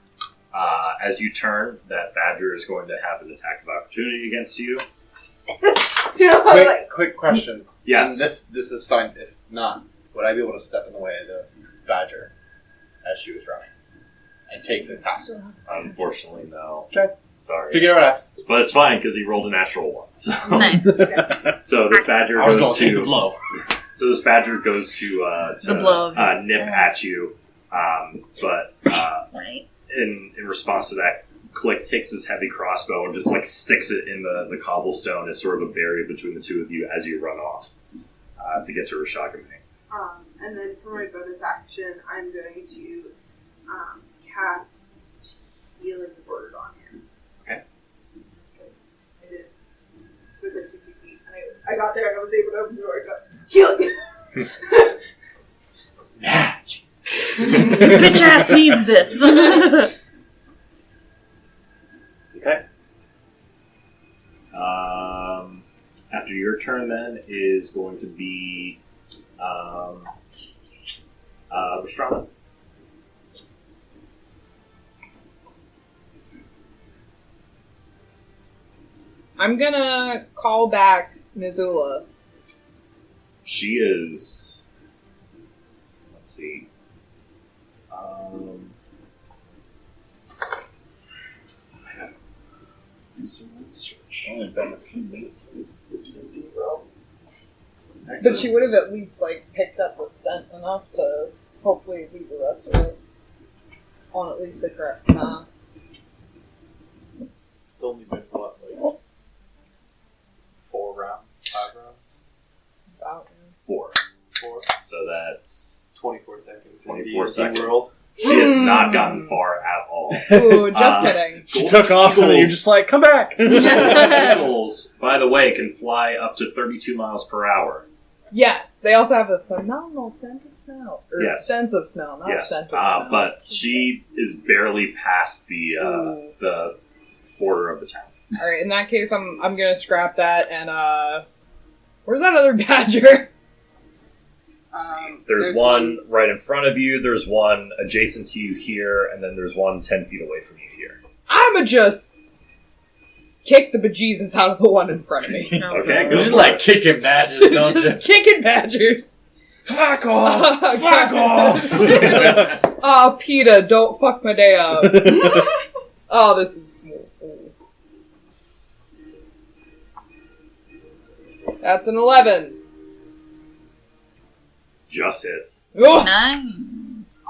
as you turn, that badger is going to have an attack of opportunity against you. You know, quick question. Yes. And this is fine. If not, would I be able to step in the way of the badger as she was running and take the attack? Unfortunately, no. Okay. Sorry. Figure out what else. But it's fine because he rolled a natural one. So. Nice. So this badger I was goes going to take the to blow. So this badger goes to The blow of his- nip at you, but Right. in response to that, Click takes his heavy crossbow and just like sticks it in the cobblestone as sort of a barrier between the two of you as you run off to get to Rashagame. And then for my bonus action, I'm going to cast Healing Word on him. Okay. Because it is within 60 feet. And I got there and I was able to open the door and go, Healing! Bitch ass needs this. Okay. After your turn, then, is going to be Restrana. I'm gonna call back Missoula. She is. Let's see. I have to do some research. Only been a few minutes. But she would have at least, like, picked up the scent enough to hopefully lead the rest of us on at least the correct path. It's only been what, like 4 rounds? 5 rounds? About 4. 4? So that's 24 seconds. 24 D&D seconds. World. She has not gotten far at all. Ooh, just kidding. She took off and you're just like, come back! Eagles, by the way, can fly up to 32 miles per hour. Yes, they also have a phenomenal scent of smell. Or Yes. sense of smell, not Yes, scent of smell. but she is barely past the border of the town. Alright, in that case, I'm gonna scrap that, and, where's that other badger? There's one right in front of you, there's one adjacent to you here, and then there's one 10 feet away from you here. I'ma just kick the bejesus out of the one in front of me. Okay, You go just for like it. kicking badges, don't you? Just kicking badgers. Fuck off! Fuck off! Oh, PETA, don't fuck my day up. Oh, this is... That's an 11. Just hits. Oh! Nice.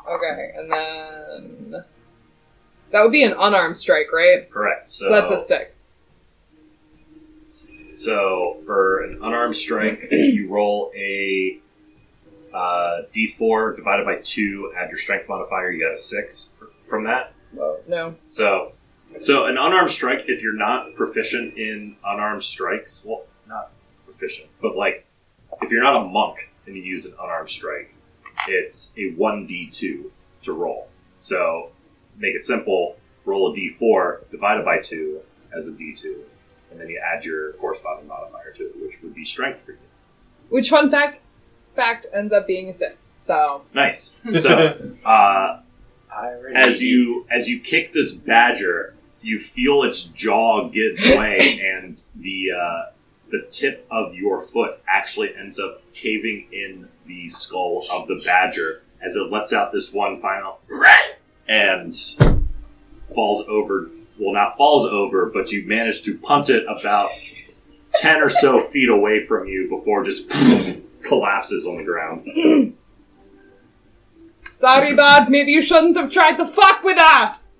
Okay, and then... That would be an unarmed strike, right? Correct. So that's a 6. So, for an unarmed strike, you roll a d4 divided by 2, add your strength modifier, you got a 6 from that. Well, no. So an unarmed strike, if you're not proficient in unarmed strikes, well, not proficient, but like, if you're not a monk and you use an unarmed strike, it's a 1d2 to roll. So, make it simple, roll a d4 divided by 2 as a d2, and then you add your corresponding modifier to it, which would be strength for you. Which, fun fact ends up being a 6. So... Nice. So, as you kick this badger, you feel its jaw give way, and the tip of your foot actually ends up caving in the skull of the badger as it lets out this one final and falls over. Well, not falls over, but you manage to punt it about 10 or so feet away from you before just collapses on the ground. Sorry, bud, maybe you shouldn't have tried to fuck with us!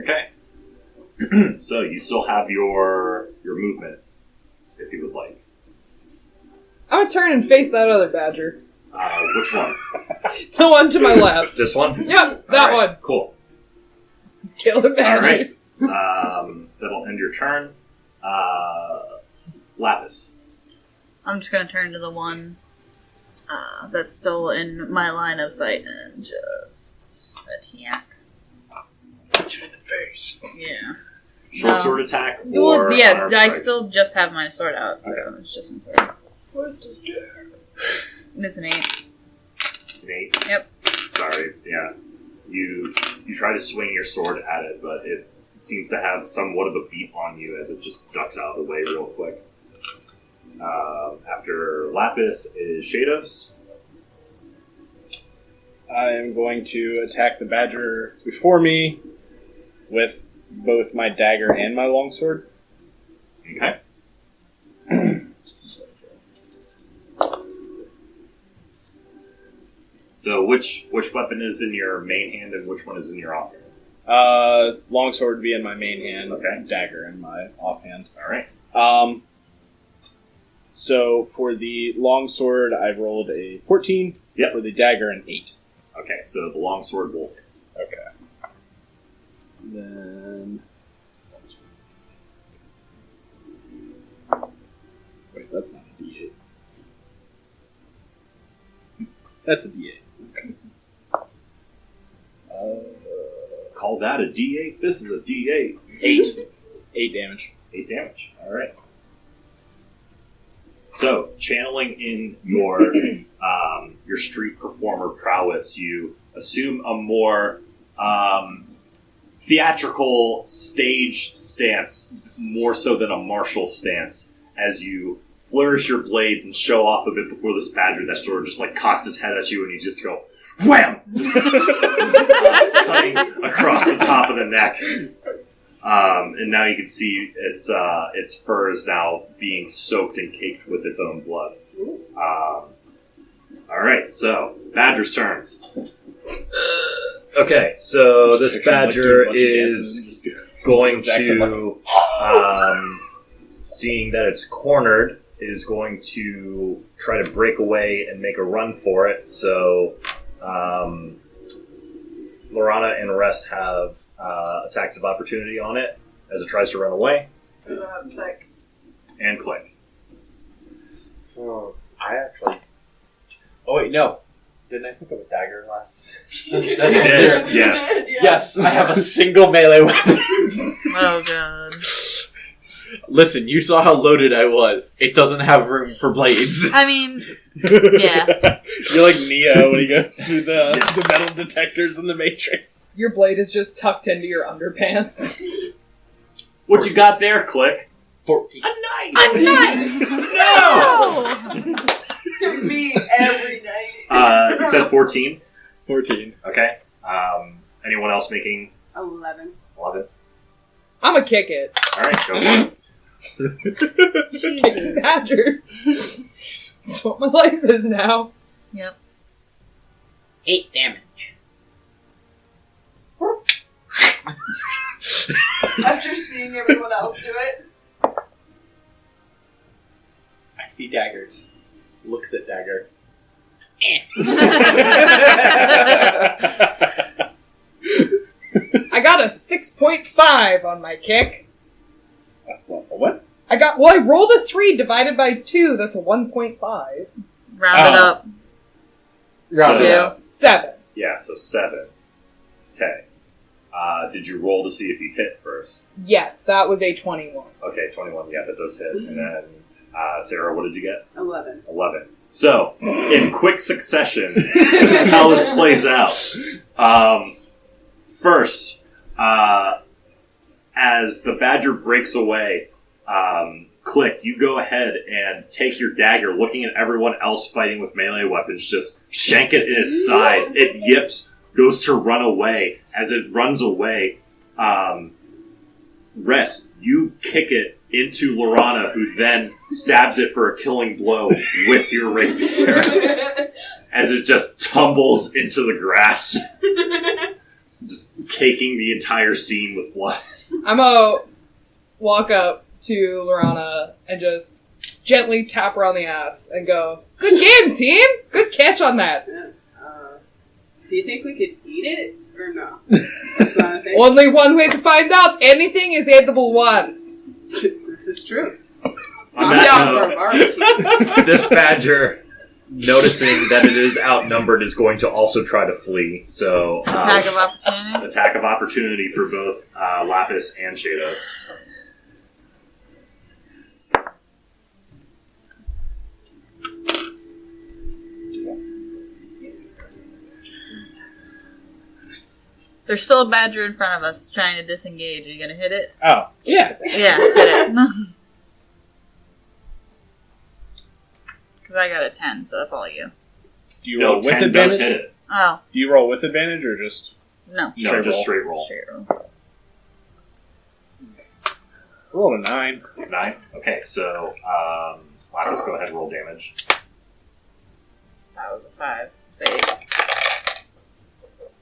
Okay. So you still have your movement, if you would like. I'm gonna turn and face that other badger. Which one? The one to my left. This one? Yep, that All right, one. Cool. Kill the badgers. That'll end your turn. Lapis. I'm just gonna turn to the one that's still in my line of sight and just attack. Punch you in the face. Yeah. Short No. sword attack or Well, yeah, unarmed I strike? still just have my sword out, so it's just my sword. What's this do? It's an 8. An 8? Yep. Sorry, yeah. You try to swing your sword at it, but it seems to have somewhat of a beat on you as it just ducks out of the way real quick. After Lapis is Shados. I am going to attack the badger before me with both my dagger and my longsword. Okay. So which weapon is in your main hand and which one is in your offhand? Longsword would be in my main hand, Okay. dagger in my offhand. Alright. So for the longsword, I rolled a 14. Yep. For the dagger, an 8. Okay, so the longsword will hit. Okay. Then... Wait, that's not a D8. That's a D8. Call that a D8? This is a D8. 8. 8 damage. 8 damage. Alright. So, channeling in your street performer prowess, you assume a more theatrical stage stance, more so than a martial stance, as you flourish your blade and show off a bit before this badger that sort of just like cocks its head at you, and you just go wham, cutting across the top of the neck. And now you can see its fur is now being soaked and caked with its own blood. Alright, so, badger's turns. Okay, so this badger is going to, seeing that it's cornered, is going to try to break away and make a run for it. So, Ylorhana and Rest have attacks of opportunity on it as it tries to run away. Click. And click. Oh, I actually... Oh, wait, no. Didn't I think of a dagger last? You did, yes. Yes, I have a single melee weapon. Oh god. Listen, you saw how loaded I was. It doesn't have room for blades. I mean, yeah. You're like Neo when he goes through the metal detectors in the Matrix. Your blade is just tucked into your underpants. What you got there, Click? 14. A knife! No! Me every night. You said 14? 14. Okay. Anyone else making 11. 11? I'm gonna kick it. Alright, go for it. Kicking badgers. That's what my life is now. Yep. 8 damage. After seeing everyone else do it. I see daggers. Looks at dagger. I got a 6.5 on my kick. That's not a what? I rolled a 3 divided by 2. That's a 1.5. Round it up. Round it up. 7. Yeah, so 7. Okay. Did you roll to see if you hit first? Yes, that was a 21. Okay, 21. Yeah, that does hit. And then, Sarah, what did you get? 11. 11. So, in quick succession, this is how this plays out. First, as the badger breaks away, Click, you go ahead and take your dagger, looking at everyone else fighting with melee weapons, just shank it in its side. It yips, goes to run away. As it runs away, Rest, you kick it into Ylorhana, who then stabs it for a killing blow with your rapier as it just tumbles into the grass, just caking the entire scene with blood. I'm gonna walk up to Ylorhana and just gently tap her on the ass and go, "Good game, team! Good catch on that!" Do you think we could eat it or no? That's not a thing. Only one way to find out. Anything is edible once. This is true. On I'm that down note, for a barbecue. this badger, noticing that it is outnumbered, is going to also try to flee. So, Attack of opportunity. attack of opportunity for both Lapis and Shados. There's still a badger in front of us trying to disengage. Are you gonna hit it? Oh, yeah. Yeah, hit it. Because I got a 10, so that's all you. Do you roll with 10 advantage? does hit it. Oh, Do you roll with advantage or just no. No, Straight just roll. straight roll. Straight roll. roll a 9? 9? Okay, so Lapis, go ahead and roll damage. That was a 5. It's 8.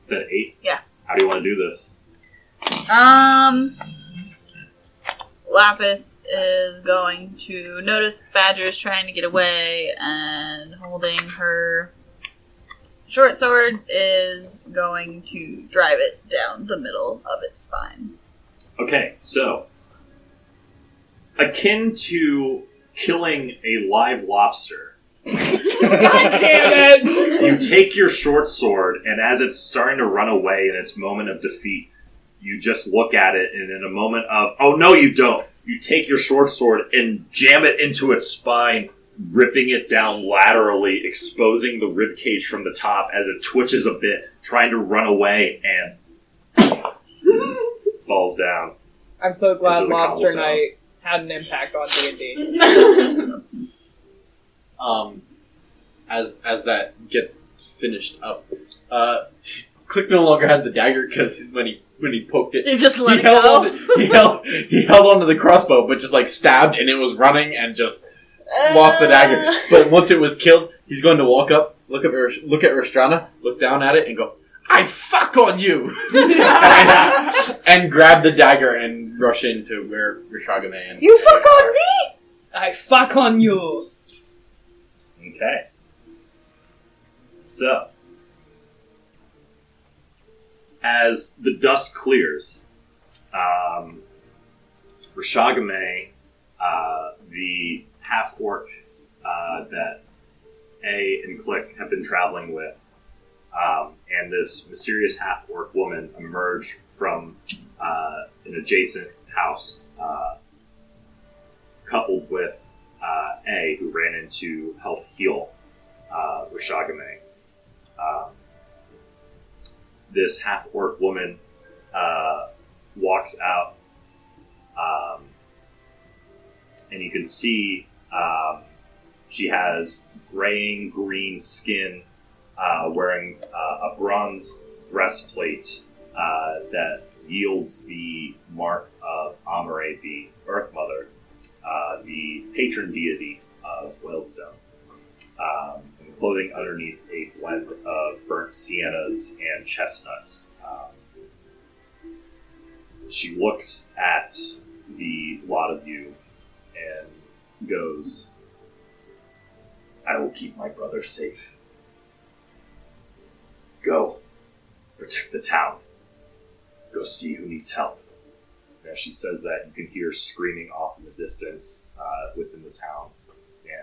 Said 8? Yeah. How do you want to do this? Lapis is going to notice Badger's trying to get away, and holding her short sword is going to drive it down the middle of its spine. Okay, so akin to killing a live lobster, God damn it! you take your short sword, and as it's starting to run away in its moment of defeat, you just look at it, and in a moment of, oh no you don't, you take your short sword and jam it into its spine, ripping it down laterally, exposing the ribcage from the top as it twitches a bit, trying to run away, and falls down. I'm so glad Into the Lobster cobblestone. Night had an impact on D&D. As that gets finished up, Click no longer has the dagger because when he poked it, You just let he it held go. on. He held onto the crossbow, but just like stabbed, and it was running and just lost the dagger. But once it was killed, he's going to walk up, look at Restrana, look down at it, and go, "I fuck on you," and grab the dagger and rush into where Restrana and You fuck on me! I fuck on you! Okay. So, as the dust clears, Rashagame, the half-orc that A and Click have been traveling with, and this mysterious half-orc woman emerged from an adjacent house, coupled with A, who ran in to help heal Rishagame. This half-orc woman walks out, and you can see she has graying green skin, wearing a bronze breastplate that yields the mark of Amare, the Earth Mother, the patron deity of Whalestone. And the clothing underneath a blend of burnt siennas and chestnuts. She looks at the lot of you and goes, "I will keep my brother safe. Go. Protect the town. Go see who needs help." And as she says that, you can hear screaming off in the distance within the town.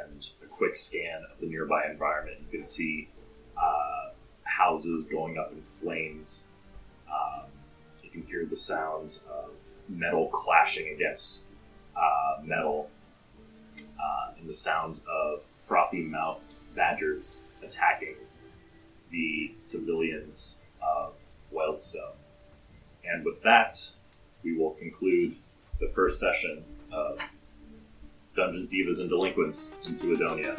And a quick scan of the nearby environment, you can see houses going up in flames. You can hear the sounds of metal clashing against metal, and the sounds of frothy-mouthed badgers attacking the civilians of Wildstone. And with that, we will conclude the first session of Dungeons, Divas, and Delinquents Into Eddonia.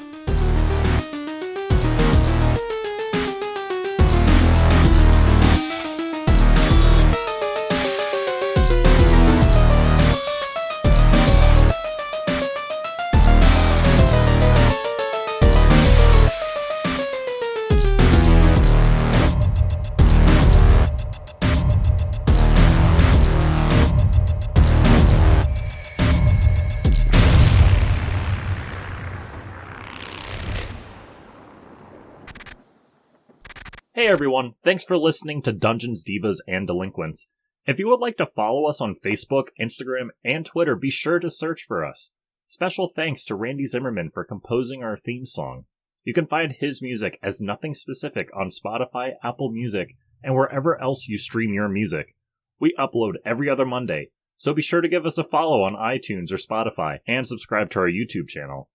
Hey everyone, thanks for listening to Dungeons, Divas, and Delinquents. If you would like to follow us on Facebook, Instagram, and Twitter, be sure to search for us. Special thanks to Randy Zimmerman for composing our theme song. You can find his music as Nothing Specific on Spotify, Apple Music, and wherever else you stream your music. We upload every other Monday, so be sure to give us a follow on iTunes or Spotify, and subscribe to our YouTube channel.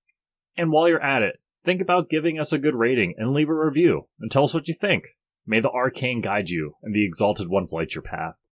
And while you're at it, think about giving us a good rating and leave a review, and tell us what you think. May the arcane guide you, and the exalted ones light your path.